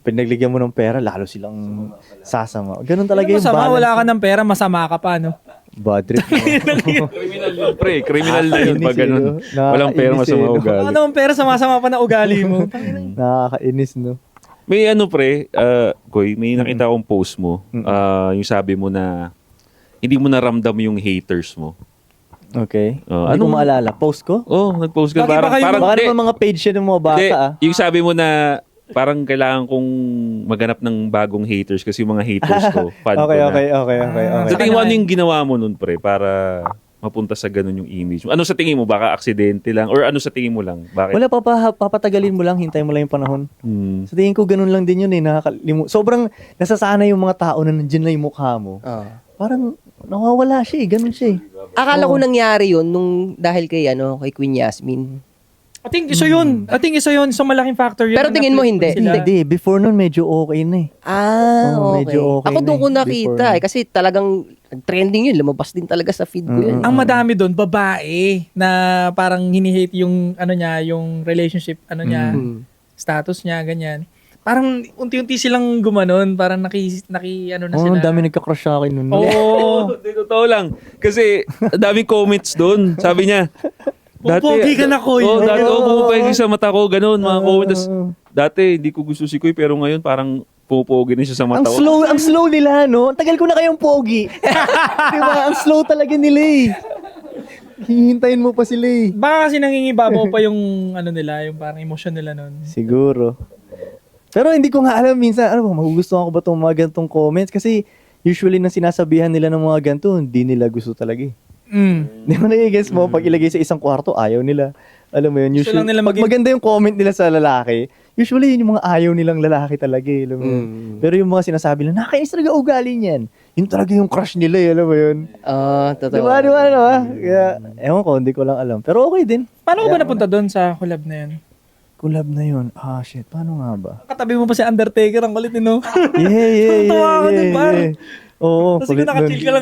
Pinagbigyan mo ng pera, lalo silang sasama. Ganun talaga yung masama, balance. wala ka ng pera, masama ka pa, no? Bad trip. Criminal yun, pre. Criminal na yun pag ganun. Walang pera, Nakakainis masama no? ugali. Ano naman pera, sama-sama pa na ugali mo. Nakakainis, no? May ano, pre, Koy, may nakita akong post mo. Yung sabi mo na hindi mo naramdam yung haters mo. Okay. Ano? Hindi ko maalala. Post ko? Nag-post ka. Lagi ba kayo- Baka hindi, naman mga page yun ng mga bata, hindi, ah. yung sabi mo na parang kailangan kong maganap ng bagong haters kasi yung mga haters ko, fan Okay, ko okay, na. okay. Sa tingin mo, ano yung ginawa mo nun, pre, para mapunta sa ganun yung image mo? Ano sa tingin mo? Baka aksidente lang? Or ano sa tingin mo lang? Bakit? Wala, papatagalin mo lang, hintayin mo lang yung panahon. Hmm. Sa tingin ko, ganun lang din yun eh. Sobrang nasasanay yung mga tao na nandiyan lang yung mukha mo. Parang nawawala siya eh. Ganun siya eh. Akala ko nangyari yun nung dahil kay Queen Yasmin. I think isa yun. Sa malaking factor yun. Pero tingin mo hindi? Sila. Hindi. Before nun, medyo okay na eh. Oo, Okay. medyo okay Ako na doon ko eh, nakita before. kasi talagang trending yun. Lumabas din talaga sa feed ko yun. Ang madami doon, babae na parang hinihate yung yung relationship, status niya, ganyan. Parang unti-unti silang gumanon, parang na Oo, sila. ang dami nagka-crush sa akin nun. Oo. Hindi, totoo lang. Kasi, ang daming comments doon. Sabi niya, Pupogi ka na, Koy. dati, pumupegi sa mata ko, ganun, mga comments. Dati, hindi ko gusto si Koy, pero ngayon, parang pupogi na siya sa mata ko. Ang slow nila, no? Ang tagal ko na kayong pogi. Diba? Ang slow talaga nila eh. Hihintayin mo pa sila eh. Baka kasi nangingibabaw pa yung nila, yung parang emotion nila nun. Siguro. Pero hindi ko nga alam minsan, magugustuhan ko ba itong mga gantong comments? Kasi usually nang sinasabihan nila ng mga ganito, hindi nila gusto talaga eh. Di mo na-guess mo, pag ilagay sa isang kwarto, ayaw nila. Alam mo yun, Gusto lang usually, nila pag maganda yung comment nila sa lalaki, usually yun yung mga ayaw nilang lalaki talaga eh. Alam mo yun. Pero yung mga sinasabi nila, nakakainis talaga ugali niyan. Yun talaga yung crush nila eh, alam mo yun. Totoo. Diba? Kaya, ewan ko, hindi ko lang alam. Pero okay din. Paano ka ba napunta doon sa collab na yun? Collab na yun. Shit, paano nga ba? Katabi mo pa si Undertaker, ang kulit no? Yeah. Tuwa ako dun, par. Oo, Tapos ikaw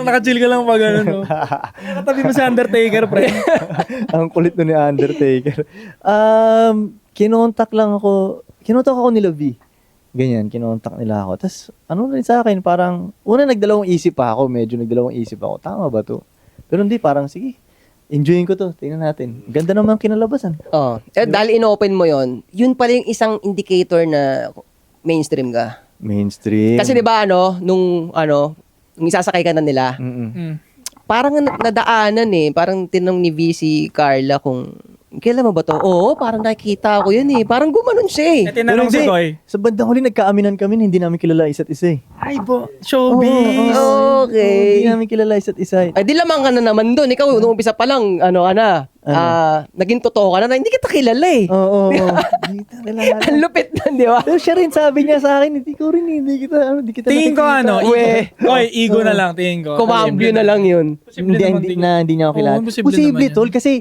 nakachill ka lang pag no? Katabi mo si Undertaker, pre. Ang kulit nun ni Undertaker. Kinontak ako nila V. Ganyan, kinontak nila ako. Tapos, rin sa akin, parang, una nagdalawang isip pa ako, tama ba to? Pero hindi, parang, sige, enjoyin ko to, tingnan natin. Ganda naman kinalabasan. Dahil in-open mo yun pala yung isang indicator na mainstream ka. Mainstream. Kasi di ba nung isasakay ka na nila, parang nadaanan parang tinanong ni VC Carla kung kailan mo ba to? Oo, parang nakikita ko yun Parang gumanon siya Tinanong si Koy. Sa bandang huli, nagkaaminan kami na hindi namin kilala isa't isa eh. Ay, showbiz. Okay. Hindi namin kilala isa't isa eh. Ay, di lamang ka na naman doon. Ikaw, nung umpisa pa lang, naging totoo ka na hindi kita kilala Oo. Hindi kita kilala. Ang lupit na, di ba? Pero siya rin sabi niya sa akin, hindi kita Tingin ko nakikita. Koy, ego na lang, tingin ko. Kumambyo na lang yun. Posible naman, Hindi niya ako kilala. Oo, posible Posible naman tol, yan. kasi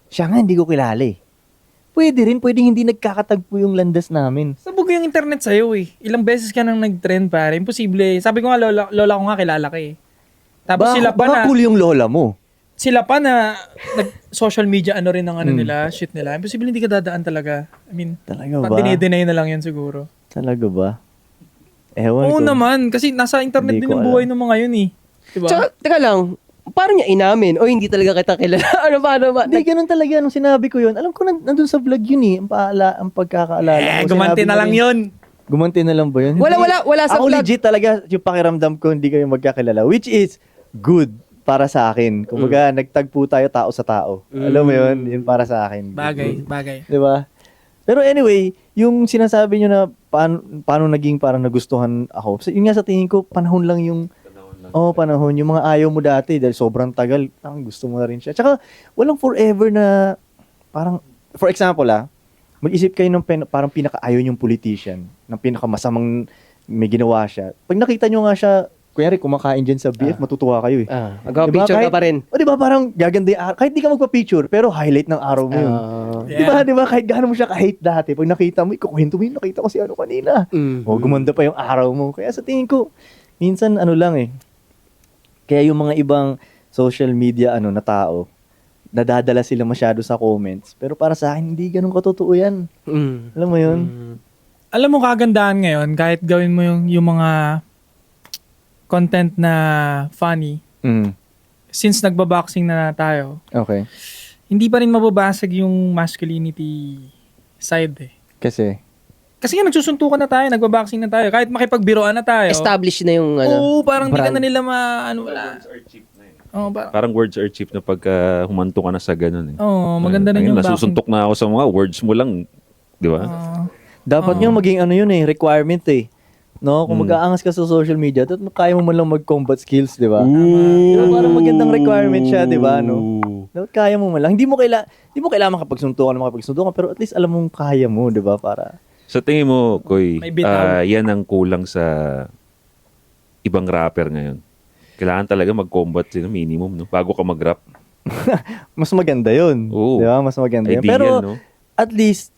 siya nga hindi ko kilala eh. Pwedeng hindi nagkakatagpo yung landas namin. Sabog yung internet sa'yo Ilang beses ka nang nag-trend, pare. Imposible. Sabi ko nga, lola ko nga kilala ka Tapos Baka cool yung lola mo. Sila pa na social media rin ang nila, shit nila. Imposible hindi ka dadaan talaga. I mean, Talaga ba? dinay na lang yan siguro. Talaga ba? Ewan Oo ko. naman, kasi nasa internet Hindi din ko ang buhay ng mga yun Diba? Tsaka, teka lang, paano niya inamin? O hindi talaga kita kilala? Paano ba? Hindi, ganun talaga. Nung sinabi ko yun, alam ko nandun sa vlog yun ang pagkakaalala ko. gumanti Sinabi na ko lang rin- yun. Gumanti na lang ba yun? Wala sa Ako vlog. legit talaga, yung pakiramdam ko, hindi kayo magkakilala. Which is good para sa akin. Kumbaga, nagtagpo tayo tao sa tao. Alam mo yun? Yun para sa akin. Bagay. Di ba? Pero anyway, yung sinasabi nyo na paano naging parang nagustuhan ako. Yun nga sa tingin ko, panahon lang yung panahon. Yung mga ayaw mo dati dahil sobrang tagal, gusto mo na rin siya. Tsaka, walang forever na parang, for example mag-isip kayo ng parang pinaka-ayaw yung politician, ng pinaka-masamang may ginawa siya. Pag nakita nyo nga siya, kunyari kumakain dyan sa BF, matutuwa kayo eh. Mag-picture ka pa rin. O diba parang gaganda yung araw. Kahit di ka magpa-picture, pero highlight ng araw mo yun. Diba, kahit gaano mo siya kahit dati, pag nakita mo, ikukwento mo yun, nakita ko si kanina. Gumanda pa yung araw mo. Kaya sa tingin ko, minsan kaya yung mga ibang social media na tao, nadadala sila masyado sa comments. Pero para sa akin, hindi ganun katotoo yan. Alam mo yun? Alam mo kagandahan ngayon, kahit gawin mo yung mga content na funny, since nagbaboxing na tayo, Okay. hindi pa rin mababasag yung masculinity side eh. Kasi nga nagsusuntukan na tayo, nagbaboxing na tayo, kahit makipagbiroan na tayo. Established na yung ano. Oo, parang di ka brand. na nila wala. Oo, Parang words are cheap na pagka humanto ka na sa ganun eh. Oo, maganda na yung boxing. Nasusuntok na ako sa mga words mo lang, di ba? Dapat nga maging ano yun eh, requirement eh. No, kung mag-aangas ka sa social media, dapat kaya mo man lang mag-combat skills, di ba? Di ba, parang magandang requirement siya, di ba, no? Dapat kaya mo man lang. Hindi mo kailangan makapagsuntukan, pero at least alam mong kaya mo, di ba, para... Sa tingin mo, Koy, May bitaw. yan ang kulang sa ibang rapper ngayon. Kailangan talaga mag-combat sila minimum, no? Bago ka mag-rap. Mas maganda yun. Oo. Di ba? Mas maganda yun. Ideal, Pero, no? at least,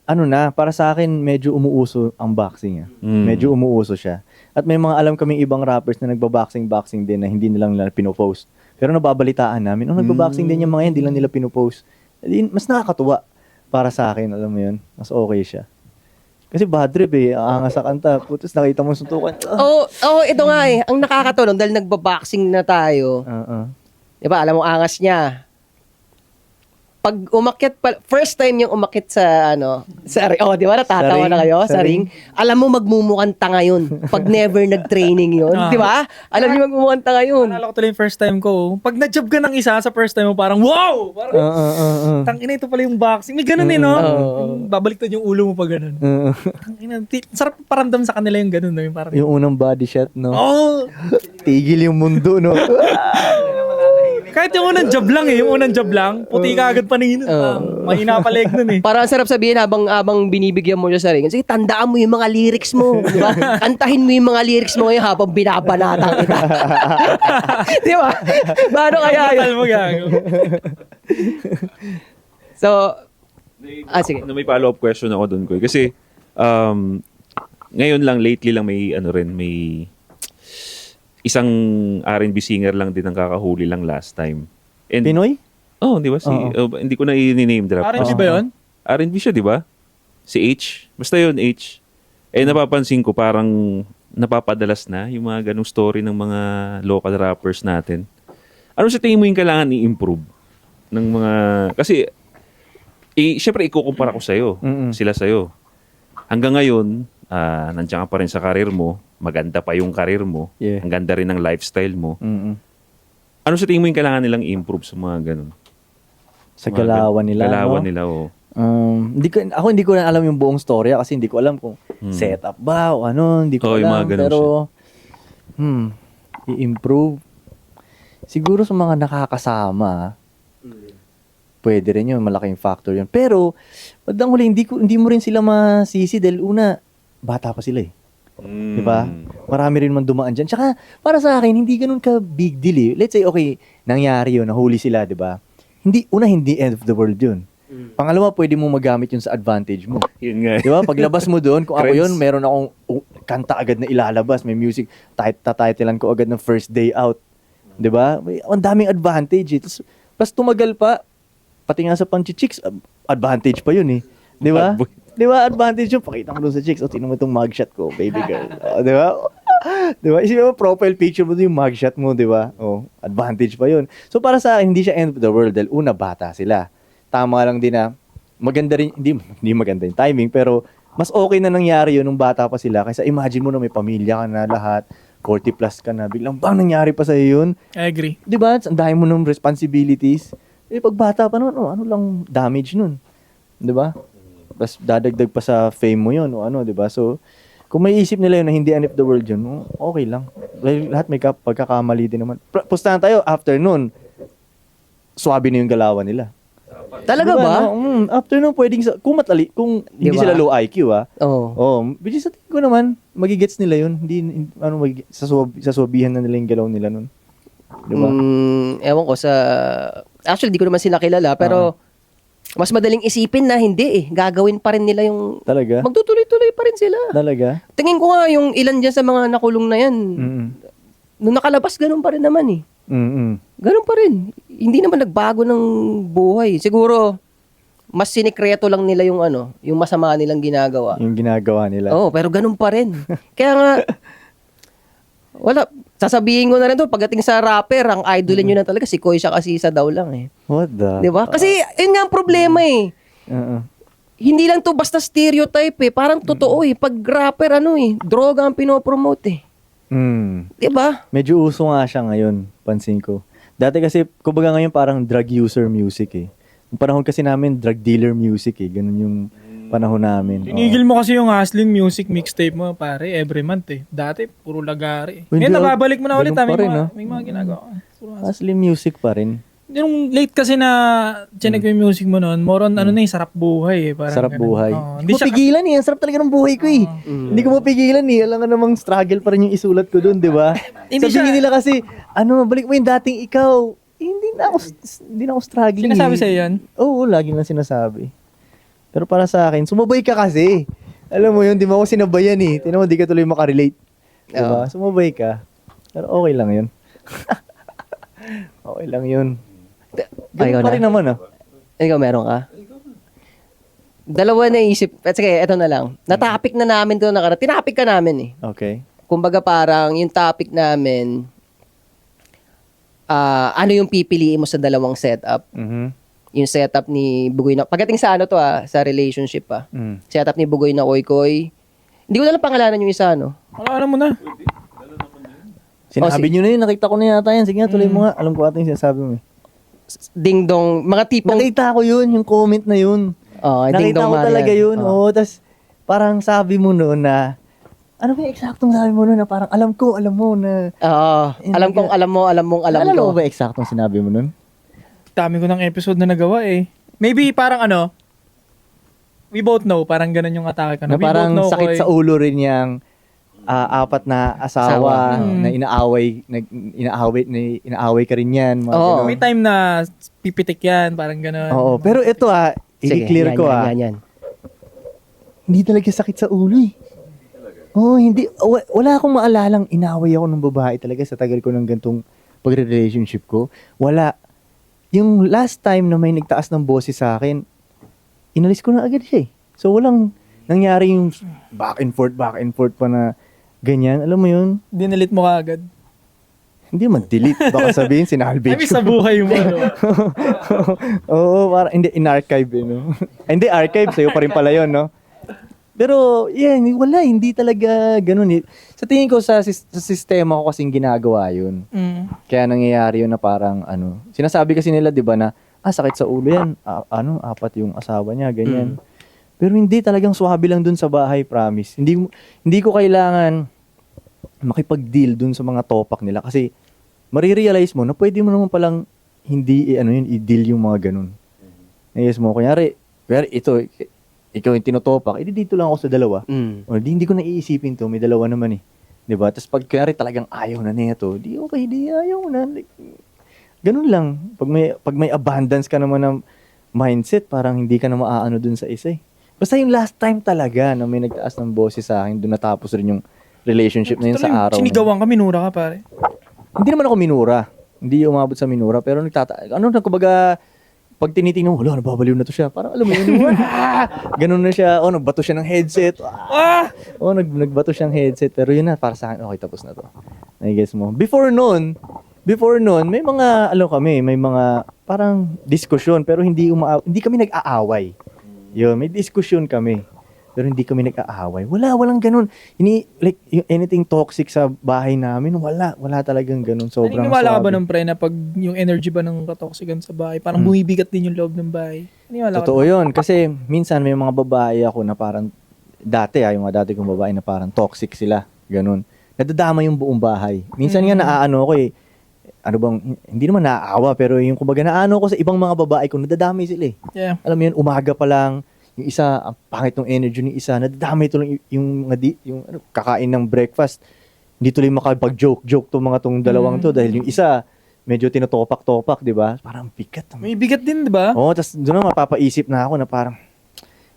para sa akin, medyo umuuso ang boxing. Medyo umuuso siya. At may mga alam kaming ibang rappers na nagbaboxing-boxing din na hindi nilang nila pinopost. Pero nababalitaan namin, nagbaboxing din yung mga yan, hindi lang nila pinopost. Mas nakakatuwa para sa akin, alam mo yun. Mas okay siya. Kasi bad trip eh, aangas sa kanta. Putos, nakita mo suntukan. Oo, ito nga eh. Ang nakakatulong dahil nagbaboxing na tayo. Di ba, alam mo, angas niya. Pag umakyat pa, first time yung umakyat sa ring. Oh, di ba, natatawa na kayo sa ring. Alam mo, magmumukhang tanga yun. Pag never nag-training yun. Di ba? Alam niyo magmumukhang tanga yun. Naalala ko tuloy yung first time ko. Pag na-job ka ng isa sa first time mo, parang wow! Parang, tangina, ito pala yung boxing. May ganun eh, no? Babaliktad yung ulo mo pag ganun. Tangina, sarap paramdam sa kanila yung ganun, no? Yung, parang, Yung unang body shot, no? oh! Tigil yung mundo, no? Kahit yung unang job lang eh. Yung unang job lang, puti ka agad paningin. Mahina pa leg nun eh. Parang sarap sabihin habang binibigyan mo siya sa ring. Sige, tandaan mo yung mga lyrics mo. Di ba? Kantahin mo yung mga lyrics mo ngayon habang binabanatan kita. Di ba? Paano kaya yun? Tatal mo gago. So, sige. May follow-up question ako doon, Koy. Kasi, ngayon lang, lately lang may isang R&B singer lang din ang kakahuli lang last time. And, Pinoy? Oh, di ba? Hindi ko na i-name drop. R&B ba yun? R&B siya, di ba? Si H. Basta yun, H. Napapansin ko parang napapadalas na yung mga ganong story ng mga local rappers natin. Ano sa tingin mo yung kailangan i-improve? Ng mga... Kasi, syempre, ikukumpara ko sa'yo. Sila sa'yo. Hanggang ngayon, nandiyan ka pa rin sa karir mo. Maganda pa yung karir mo. Yeah. Ang ganda rin ng lifestyle mo. Ano sa tingin mo yung kailangan nilang i-improve sa mga ganun? Sa galawan nila, Galawan no? nila, oo. Hindi ko na alam yung buong storya kasi hindi ko alam kung setup ba o ano, hindi ko yung alam. mga ganun Pero, i-improve. Siguro sa mga nakakasama, pwede rin yun, malaking factor yun. Pero, bandang huli, hindi mo rin sila masisi dahil una, bata pa sila eh. Diba? Marami rin man dumaan dyan. Tsaka, para sa akin, hindi ganun ka big deal eh. Let's say, okay, nangyari yun, nahuli sila, diba? Hindi end of the world yun. Pangalawa, pwede mo magamit yun sa advantage mo. Yun nga. Diba? Paglabas mo doon, kung ako Trends. yun, meron akong kanta agad na ilalabas, may music, tatitlean ko agad ng first day out. Diba? Ang daming advantage eh. Plus tumagal pa, pati nga sa pang-chicks, advantage pa yun eh. Diba? Bad boy. Diba? Advantage yun. Pakita mo doon sa chicks. O, tingnan mo itong mugshot ko, baby girl. Diba? Diba? Isipin mo, profile picture mo doon yung mugshot mo, diba? O, advantage pa yun. So, para sa akin, hindi siya end of the world dahil una, bata sila. Tama lang din na, maganda rin, hindi maganda yung timing, pero mas okay na nangyari yun nung bata pa sila. Kaysa imagine mo na may pamilya ka na lahat, 40 plus ka na, biglang bang nangyari pa sa'yo yun? I agree. Diba? Ang dami mo ng responsibilities. Pag bata pa nun, ano lang damage nun? Diba? Tapos dadagdag pa sa fame mo yun, o ano, diba? So, kung may isip nila yun na hindi end of the world yun, okay lang. Lahat may pagkakamali din naman. Pustahan tayo, after nun, swabe na yung galawan nila. Talaga Diba, ba? no? After nun, pwedeng, kung hindi Diba? sila low IQ, Oo. Oh, which is sa tingin ko naman, magigets nila yun. Hindi, sasabihan na nila yung galaw nila nun. Diba? Ewan ko actually, di ko naman sila kilala, pero mas madaling isipin na hindi eh. Gagawin pa rin nila yung... Talaga? Magtutuloy-tuloy pa rin sila. Talaga? Tingin ko nga yung ilan dyan sa mga nakulong na yan, nung nakalabas, ganun pa rin naman eh. Ganun pa rin. Hindi naman nagbago ng buhay. Siguro, mas sinikreto lang nila yung yung masama nilang ginagawa. Yung ginagawa nila. Oo, pero ganun pa rin. Kaya nga, wala, Sasabihin ko na rin to, pagdating sa rapper, ang idolin nyo na talaga, si Koy siya kasi isa daw lang eh. What the? Di ba? Kasi, yun nga ang problema eh. Uh-uh. Hindi lang to basta stereotype eh. Parang totoo eh. Pag rapper, droga ang pinopromote eh. Di ba? Medyo uso nga siya ngayon, pansin ko. Dati kasi, kumbaga ngayon parang drug user music eh. Yung panahon kasi namin, drug dealer music eh. Ganun yung panahon namin. Tinigil mo kasi yung hustling music mixtape mo, pare, every month eh. Dati, puro lagari. Hindi, Ngayon, nababalik mo na ulit. ganun pa rin, no? May mga ginagawa ka. Puro hustling. Hustling music pa rin. Yung late kasi na chinek yung music mo noon, more on ano na yung sarap buhay eh. Parang Sarap ganun. buhay. Oo, Hindi ko pigilan eh. Ang sarap talaga ng buhay ko eh. Hindi ko mapigilan eh. Alam nga namang struggle pa rin yung isulat ko dun, di ba? Hindi Sabihin siya- nila kasi, balik mo yung dating ikaw. Eh, hindi na ako struggling. Sinasabi eh. sa'yo yan? Oo, lagi na sinasabi. Pero para sa akin, sumabay ka kasi. Alam mo yun, di mo ako sinabayan eh. Tinan mo, di ka tuloy makarelate. Diba? Sumabay ka. Pero okay lang yun. Okay lang yun. Ganun pa rin naman ah. Ikaw meron ka? Dalawa na isip. At sige, eto na lang. Na-topic na namin to tinapik ka namin eh. Okay. Kumbaga parang yung topic namin, ano yung pipiliin mo sa dalawang setup? Mhm. Yung setup ni Bugoy na, pagdating sa sa relationship Mm. setup ni Bugoy na Koy. Hindi ko na lang pangalanan yung isa, no? Wala mo na. Sinabi nyo na yun, nakita ko na yata yan. Sige nga, tuloy mo nga. Alam ko ata yung sinasabi mo eh. Ding dong, mga tipong, Nakita ko yun, yung comment na yun. ding Nakita dong ko Marian. talaga yun. Oo. Oo, tas parang sabi mo noon na, ano ba yung eksaktong sabi mo noon na parang alam mo na, Oo. Alam kong alam mo, alam mong alam alam ko. mo ba eksaktong sinabi mo noon? Dami ko ng episode na nagawa eh. Maybe parang we both know, parang ganun yung atake ko. Na We parang both know, sakit Koy. sa ulo rin yung apat na asawa na inaaway ka rin yan. Mga Oo. ganun. May time na pipitik yan, parang ganun. Oo, pero ito Sige, i-clear ko yan. hindi talaga sakit sa ulo eh. Oo, hindi. Wala akong maalalang inaway ako ng babae talaga sa tagal ko ng gantong pagre-relationship ko. Wala. Yung last time na may nagtaas ng boses sa akin, inalis ko na agad siya eh. So walang nangyari yung back and forth pa na ganyan. Alam mo yun? Dinalit mo kaagad. Hindi man delete. Baka sabihin, I sinalvage mean, sa buhay mo. Oo, parang hindi in-archive eh, no? Hindi, archive, sa'yo pa rin pala yun, no? Pero, yan, wala, hindi talaga ganun eh. Sa tingin ko, sa sistema ko kasing ginagawa yun. Mm. Kaya nangyayari yun na parang, sinasabi kasi nila, di ba, na, sakit sa ulo yan, apat yung asawa niya, ganyan. Pero hindi, talagang swabe lang dun sa bahay, promise. Hindi ko kailangan makipag-deal dun sa mga topak nila kasi marirealize mo na pwede mo naman palang hindi i-deal yung mga ganun. Yes mo, kunyari ito, ikaw yung tinotopak, dito lang ako sa dalawa. O hindi ko na iisipin to, may dalawa naman eh. 'Di ba? Tapos pag kunyari talagang ayaw na nito, di okay, di ayaw na. Like, ganun lang. Pag may abundance ka naman ng mindset, parang hindi ka na maaano dun sa isa eh. Basta yung last time talaga na may nagtaas ng boses sa akin, doon natapos rin yung relationship na yun sa araw. Sinigawan ka, minura ka pare. Hindi naman ako minura. Hindi umabot sa minura, pero kumbaga, pag tinitingnan mo, nababaliw na to siya. Parang alam mo yun, ganun na siya. Nagbato siya ng headset. Nagbato siyang headset. Pero yun na, para sa akin, okay, tapos na to. I-guess mo. Before noon, may mga, may mga parang diskusyon, pero hindi kami nag-aaway. Yun, may diskusyon kami. Pero hindi kami nag-aaway. Walang ganun. Yung anything toxic sa bahay namin, wala talagang ganun. Sobrang Naniniwala ka ba swabe. nung pre na pag yung energy ba ng katoxican sa bahay, parang bumibigat din yung loob ng bahay? Naniniwala ka Totoo yun. Kasi minsan may mga babae ako na parang, yung mga dati kong babae na parang toxic sila. Ganun. Nadadama yung buong bahay. Minsan nga naaano ko eh. Hindi naman naaawa, pero yung kumbaga naano ko sa ibang mga babae ko, nadadamay sila eh. Yeah. Alam mo yun, umaga pa lang, yung isa, ang pangit ng energy ng isa, nadadamay tuloy yung kakain ng breakfast. Hindi tuloy makapag-joke tong dalawang to dahil yung isa, medyo tinotopak-topak, di ba? Parang bigat. May bigat din, di ba? Oo, tas doon na mapapaisip na ako na parang,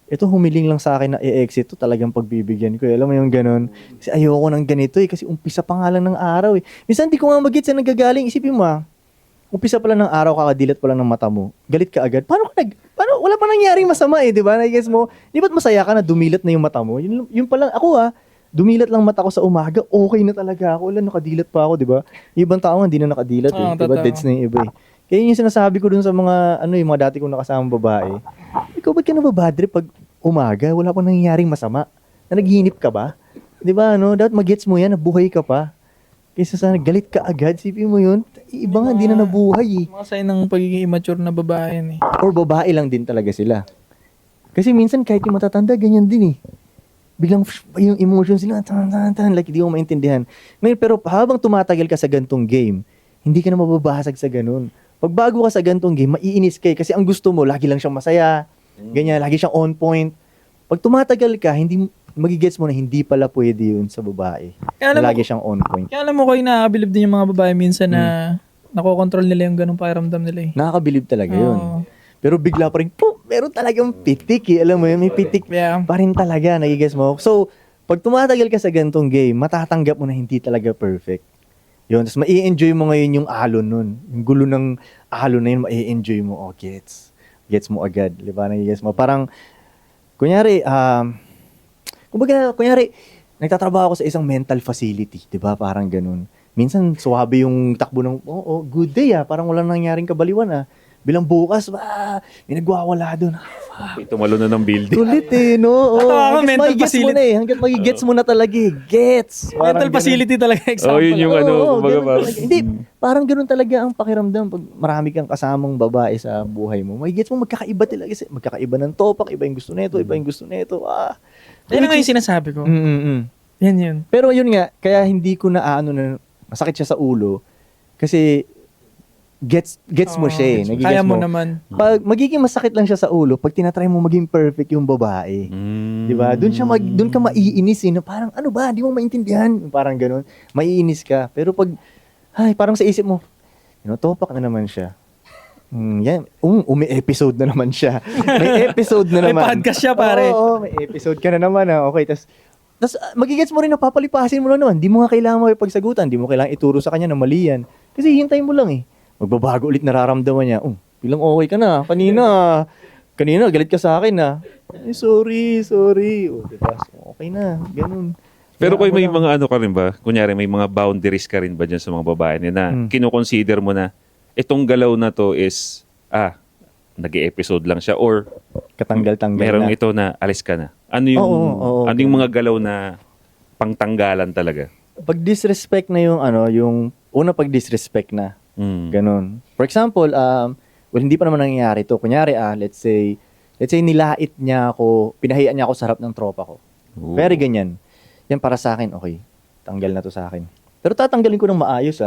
ito humiling lang sa akin na i-exit to, talagang pagbibigyan ko. Alam mo yung ganun? Kasi ayoko ng ganito eh, kasi umpisa pa nga lang ng araw eh. Minsan di ko nga mag-get sa nagagaling. Isipin mo umpisa pa lang ng araw, kakadilat pa lang ng mata mo, galit ka agad. Paano wala pa nangyaring masama eh, di ba? I guess mo, di ba't masaya ka na dumilat na yung mata mo? Yun pa lang, ako dumilat lang mata ko sa umaga, okay na talaga ako. Wala, nakadilat pa ako, di ba? Yung ibang tao nga, hindi na nakadilat eh. Oo, Di ba? totoo. Deads na yung iba eh. Kaya yun yung sinasabi ko dun sa mga, yung mga dati kong nakasamang babae. Ikaw, ba't ka nababadre pag umaga? Wala pang nangyayaring masama. Na naghinip ka ba? Di ba, dapat mag-gets mo yan, nabuhay ka pa. Kaysa sana galit ka agad, sipin mo yun. Iba nga, hindi na nabuhay eh. Mga sign ng pagiging immature na babae yan eh. Or babae lang din talaga sila. Kasi minsan kahit yung matatanda, ganyan din eh. Biglang yung emotion sila, like hindi mo maintindihan. Ngayon, pero habang tumatagal ka sa gantong game, hindi ka na mababasag sa ganun. Pag bago ka sa gantong game, maiinis ka eh. Kasi ang gusto mo, lagi lang siyang masaya. Ganyan, lagi siyang on point. Pag tumatagal ka, hindi magigets mo na hindi pala pwede yun sa babae. Kaya alam Na mo- lagi siyang on point. Kaya alam mo ko, nakakabilib din yung mga babae minsan na nakokontrol nila yung ganung pakiramdam nila eh. Nakakabilib talaga yun. Oo. Pero bigla pa rin, meron talagang pitik eh. Alam mo yun, may pitik Yeah. pa rin talaga, nagigets mo. So, pag tumatagal ka sa gantong game, matatanggap mo na hindi talaga perfect. Yun, tapos mai-enjoy mo ngayon yung alon nun. Yung gulo ng alon na yun, mai-enjoy mo. Oh, gets. Gets mo agad. Di ba? Nagigets mo. Parang, kunyari, nagtatrabaho ako sa isang mental facility. Di ba? Parang ganun. Minsan, suwabe yung takbo ng, good day Parang walang nangyaring kabaliwan Bilang bukas, may nagwawala doon. Tumalo na ng building. Ulit no? Tatawa ka, Hanggat mental magigets mo facility. na hanggat magigets mo na talaga Gets. Parang Mental ganun. facility talaga example. Yun yung kumbaga ganun parang- talaga. Hindi, parang ganun talaga ang pakiramdam pag marami kang kasamang babae sa buhay mo. Magigets mo, magkakaiba talaga. Magkakaiba ng topak, iba yung gusto nito, iba yung gusto nito. Yan nga yung sinasabi ko. Yan yun. Pero yun nga, kaya hindi ko na masakit siya sa ulo. Kasi, gets mo siya Nagigets Kaya mo naman. Pag magiging masakit lang siya sa ulo pag tinatry mo maging perfect yung babae. 'Di ba? Doon ka maiinis na parang ano ba, hindi mo maintindihan, parang ganoon. Maiinis ka. Pero pag parang sa isip mo, topak na naman siya. Yan, may episode na naman siya. May episode na May naman. podcast siya, pare. Oo, may episode ka na naman Okay, tas magigets mo rin na papalipasin mo lang naman. Hindi mo nga kailangan makipagsagutan, hindi mo kailangan ituro sa kanya na mali yan. Kasi hintayin mo lang magbabago ulit nararamdaman niya. Bilang okay ka na. Kanina galit ka sa akin sorry. Diba? Okay na. Ganun. Pero kung may Wala. mga ano ka rin ba, kunyari may mga boundaries ka rin ba dyan sa mga babae na kinoconsider mo na itong galaw na to is, nag-episode lang siya or Katanggal-tanggal merong na. ito na alis ka na. Ano yung, Oo, ano yung mga galaw na pangtanggalan talaga? Pag disrespect na yung una pag disrespect na. Ganun. For example, hindi pa naman nangyayari to. Kunyari, let's say nilait niya ako, pinahiyaan niya ako sa harap ng tropa ko. Ooh. Very ganyan. Yan para sa akin, okay. Tanggal na to sa akin. Pero tatanggalin ko ng maayos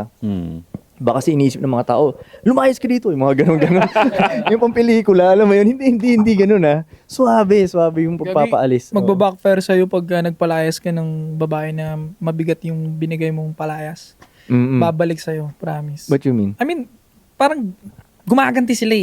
Baka kasi iniisip ng mga tao, lumayas ka dito, yung mga ganun. Yung pampelikula, alam mo yun, hindi ganun Suabe yung pagpapaalis. Magbabackfire sa'yo pag nagpalayas ka ng babae na mabigat yung binigay mong palayas. Babalik sa'yo, promise. What you mean? I mean, parang gumaganti sila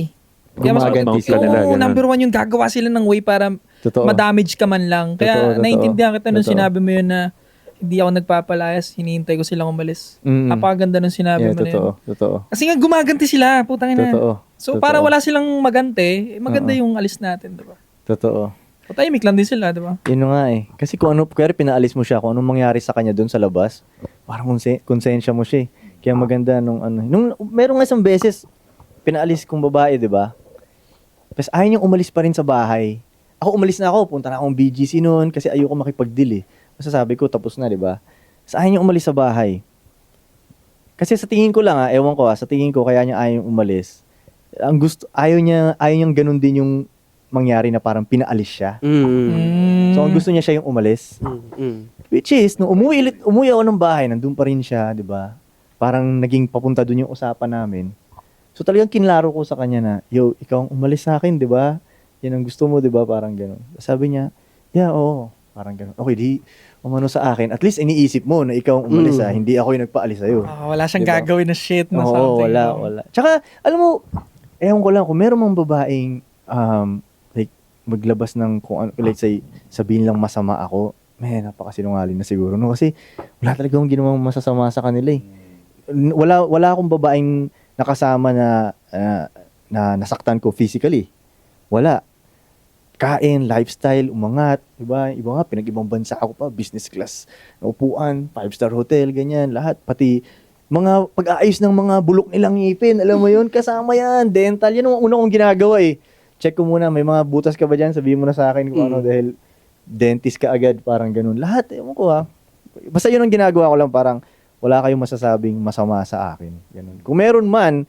Gumaganti sila nila, ganun. number one yung gagawa sila ng way para Totoo. ma-damage ka man lang. Kaya Totoo. naiintindihan kita nung Totoo. sinabi mo yun na hindi ako nagpapalayas, hinihintay ko silang umalis. Napakaganda nung sinabi mo na yun. Totoo. Kasi nga gumaganti sila, putang ina. Totoo. So Totoo. para wala silang magante, maganda yung alis natin, diba? Totoo. Patahimik lang din sila, diba? Yun nga Kasi kung kaya pinaalis mo siya, kung anong mangyari sa kanya doon sa labas, parang konsensya mo siya Kaya maganda nung meron nga isang beses, pinaalis kong babae, di ba? Tapos ayaw niyang umalis pa rin sa bahay. Ako umalis na ako, punta na akong BGC noon kasi ayoko makipag-deal Basta sabi ko, tapos na, di ba? Tapos ayaw niyang umalis sa bahay. Kasi sa tingin ko lang ewan ko sa tingin ko kaya niya ayaw umalis. Ang ayaw niyang ganun din yung mangyari na parang pinaalis siya. So ang gusto niya siya yung umalis. Which is, nung umuwi ako ng bahay, nandun pa rin siya, di ba? Parang naging papunta dun yung usapan namin. So talagang kinlaro ko sa kanya na, ikaw ang umalis sa akin, di ba? Yan ang gusto mo, di ba? Parang gano'n. Sabi niya, oo. Parang gano'n. Okay, di umano sa akin. At least iniisip mo na ikaw ang umalis hindi ako yung nagpaalis sa'yo. Wala siyang Diba? gagawin na shit na Oo, something. wala. Tsaka, alam mo, ewan ko lang, kung meron mong babaeng, like, maglabas ng, kung let's say, sabihin lang masama ako, napakasinungaling na siguro. No? Kasi, wala talaga akong ginawang masasama sa kanila Wala akong babaeng nakasama na nasaktan ko physically. Wala. kain, lifestyle, umangat, diba? Iba nga, pinag-ibang bansa ako pa, business class, na upuan, 5-star hotel, ganyan, lahat. Pati mga pag-aayos ng mga bulok nilang ngipin, alam mo yun, kasama yan, dental, yan ang una kong ginagawa eh. Check ko muna, may mga butas ka ba dyan, sabihin mo na sa akin kung ano, dahil dentist ka agad, parang ganun. Lahat, ewan ko ha. Basta yun ang ginagawa ko lang, parang wala kayong masasabing masama sa akin. Ganun. Kung meron man,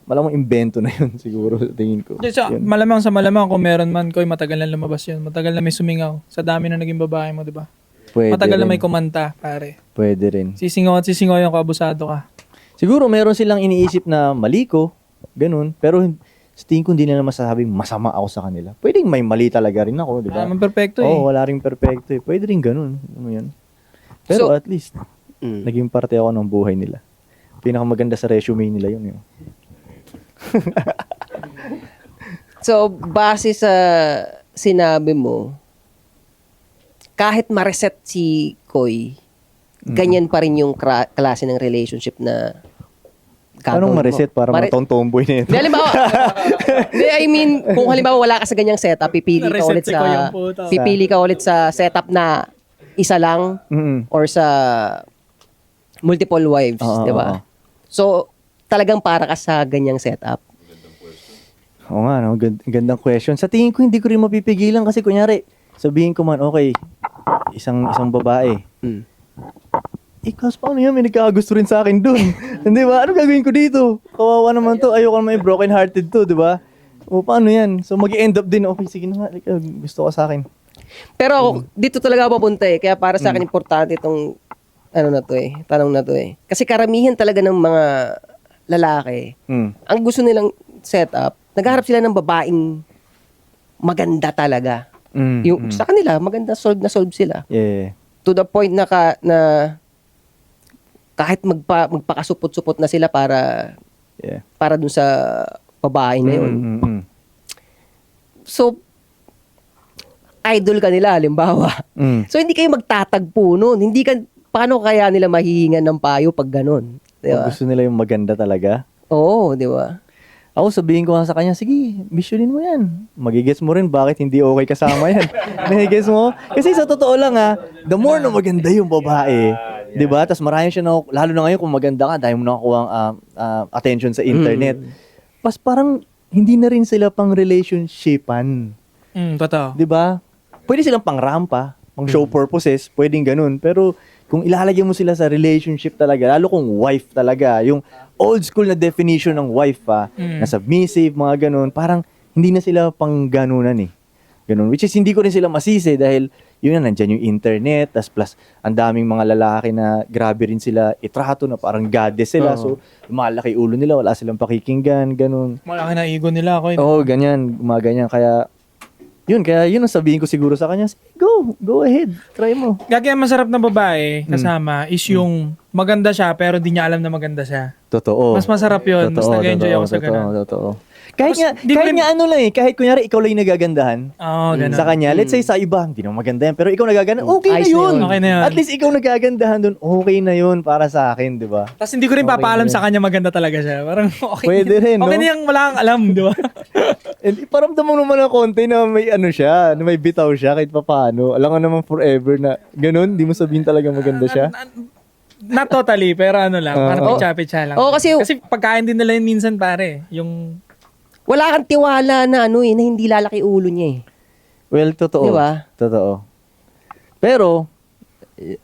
malamang invento na yun siguro sa tingin ko. Yun. Malamang sa malamang kung meron man ko, matagal na lumabas yun. Matagal na may sumingaw. Sa dami na naging babae mo, di ba? Pwede Matagal na rin. may kumanta, pare. Pwede rin. Sisingaw at sisingaw yung kabusado ka. Siguro meron silang iniisip na mali ko, ganun. Pero sa tingin ko hindi nila masasabing masama ako sa kanila. Pwedeng may mali talaga rin ako, di ba? Wala naman perfecto eh. Oo, wala rin perfecto eh. Pwede rin ganun. Ano mo yan? Pero So, at least, naging parte ako ng buhay nila. Pinakamaganda sa resume nila yun. So, base sa sinabi mo, kahit ma-reset si Koy, ganyan pa rin yung klase ng relationship na Anong gagawin mo. ma-reset para matong tomboy na ito? Di, halimbawa, I mean, kung halimbawa wala ka sa ganyang setup, Na-reset si Koy yung puta. pipili ka ulit sa setup na isa lang or sa multiple wives, Oo, di ba? oo. So, talagang para ka sa ganyang setup. Oo nga, no? Gandang question. Sa tingin ko, hindi ko rin mapipigilan kasi kunyari, sabihin ko man, okay, isang babae. Ikaw, paano yan? May nagkakagusto rin sa akin dun. Hindi ba? Ano gagawin ko dito? Kawawa naman to. Ayoko naman may broken hearted to, di ba? O, paano yan? So, mag-end up din, okay, sige na nga, gusto ko sa akin. Pero ako, dito talaga ako papunta eh. Kaya para sa akin, importante itong tanong na to eh. Kasi karamihan talaga ng mga lalaki, ang gusto nilang setup, naghaharap sila ng babaeng maganda talaga. Yung sa kanila, maganda, solve sila. Yeah. To the point na kahit magpakasupot-supot na sila para dun sa babae na yun. So, idol ka nila, halimbawa. So, hindi kayo magtatagpo nun. Paano kaya nila mahihingan ng payo pag ganun? Di ba? Gusto nila yung maganda talaga. Oo, di ba? Ako sabihin ko nga sa kanya, sige, missionin mo yan. Magigets mo rin bakit hindi okay kasama yan. Magigets mo? Kasi sa totoo lang the more na maganda yung babae, di ba? Tapos marami siya lalo na ngayon kung maganda ka, dahil mo nakakuha ang attention sa internet. Pas parang hindi na rin sila pang relationshipan. Totoo. Di ba? Pwede silang pang rampa, pang show purposes, pwedeng ganun. Pero kung ilalagay mo sila sa relationship talaga, lalo kung wife talaga, yung old school na definition ng wife na submissive, mga ganun, parang hindi na sila pang ganunan eh. Ganun. Which is hindi ko rin sila masisi dahil yun na, nandyan yung internet, tas plus ang daming mga lalaki na grabe rin sila itrato na parang goddess sila. So, malaki ulo nila, wala silang pakikinggan, ganun. Malaki na ego nila ako. Oo, ganyan, gumaganyan. Kaya yun ang sabihin ko siguro sa kanya, go ahead, try mo. Gagi ang masarap na babae kasama is yung maganda siya pero di niya alam na maganda siya. Totoo. Mas masarap yun. Mas nag-enjoy ako sa ganun. Totoo. Kahit Tapos, nga ano lang eh, kahit kunyari ikaw lang yung nagagandahan Oo, ganun. sa kanya, let's say sa iba, hindi naman maganda yan, pero ikaw nagagandahan, okay na Ayos na yun. yun. Okay na yun. At least ikaw nagagandahan dun, okay na yun para sa akin, di ba? Tapos hindi ko rin papaalam sa kanya maganda talaga siya. Parang okay. Pwede rin, no? Okay na yung wala kang alam, di ba? And paramdam mo naman ng konti na may ano siya, na may bitaw siya kahit papaano. Alam ko naman forever na ganun, di mo sabihin talaga maganda siya. Not totally, pero ano lang. Parang pitcha-pitcha lang. Oo, kasi pagkain din nila yun minsan, pare. Yung wala kang tiwala na na hindi lalaki ulo niya eh. Well, totoo. Di ba? Totoo. Pero,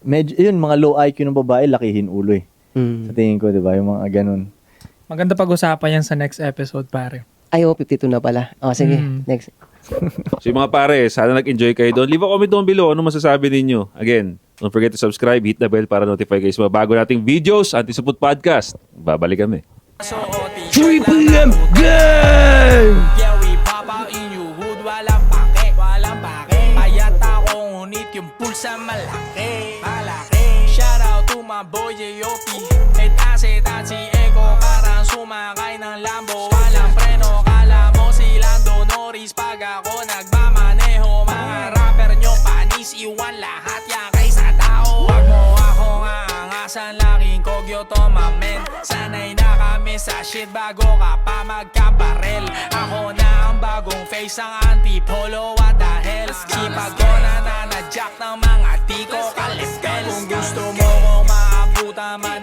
medyo, yun, mga low IQ ng babae, lakihin ulo eh. Sa tingin ko, di ba? Yung mga ganun. maganda pag-usapan yan sa next episode, pare. Ay, 52 na pala. O, sige. Next. So yung mga pare, sana nag-enjoy kayo doon. Leave a comment down below. Ano masasabi ninyo? Again, don't forget to subscribe, hit the bell para notify kayo sa mga bago nating videos, Anti-Supot Podcast. Babalik kami. 3 p.m. game! Yeah, we pop out in your hood, walang pake, payat ako, ngunit yung pulsa malaki, shout out to my boy J.O.P. Et aset at si Eko, parang sumakay ng Lambo, walang preno, kala mo si Lando Norris pag ako nagmamaneho, mga rapper nyo panis, iwan lahat yan kaysa tao, wag mo akong aangasan, laking kogyo to mamen, sanay na kami sa sa shit bago ka pa magkabarel. Ako na ang bagong face, ang antipolo, what the hell. Sipag ko na nanadyak ng mga tiko kalipel. Kung gusto mo kong maabutan man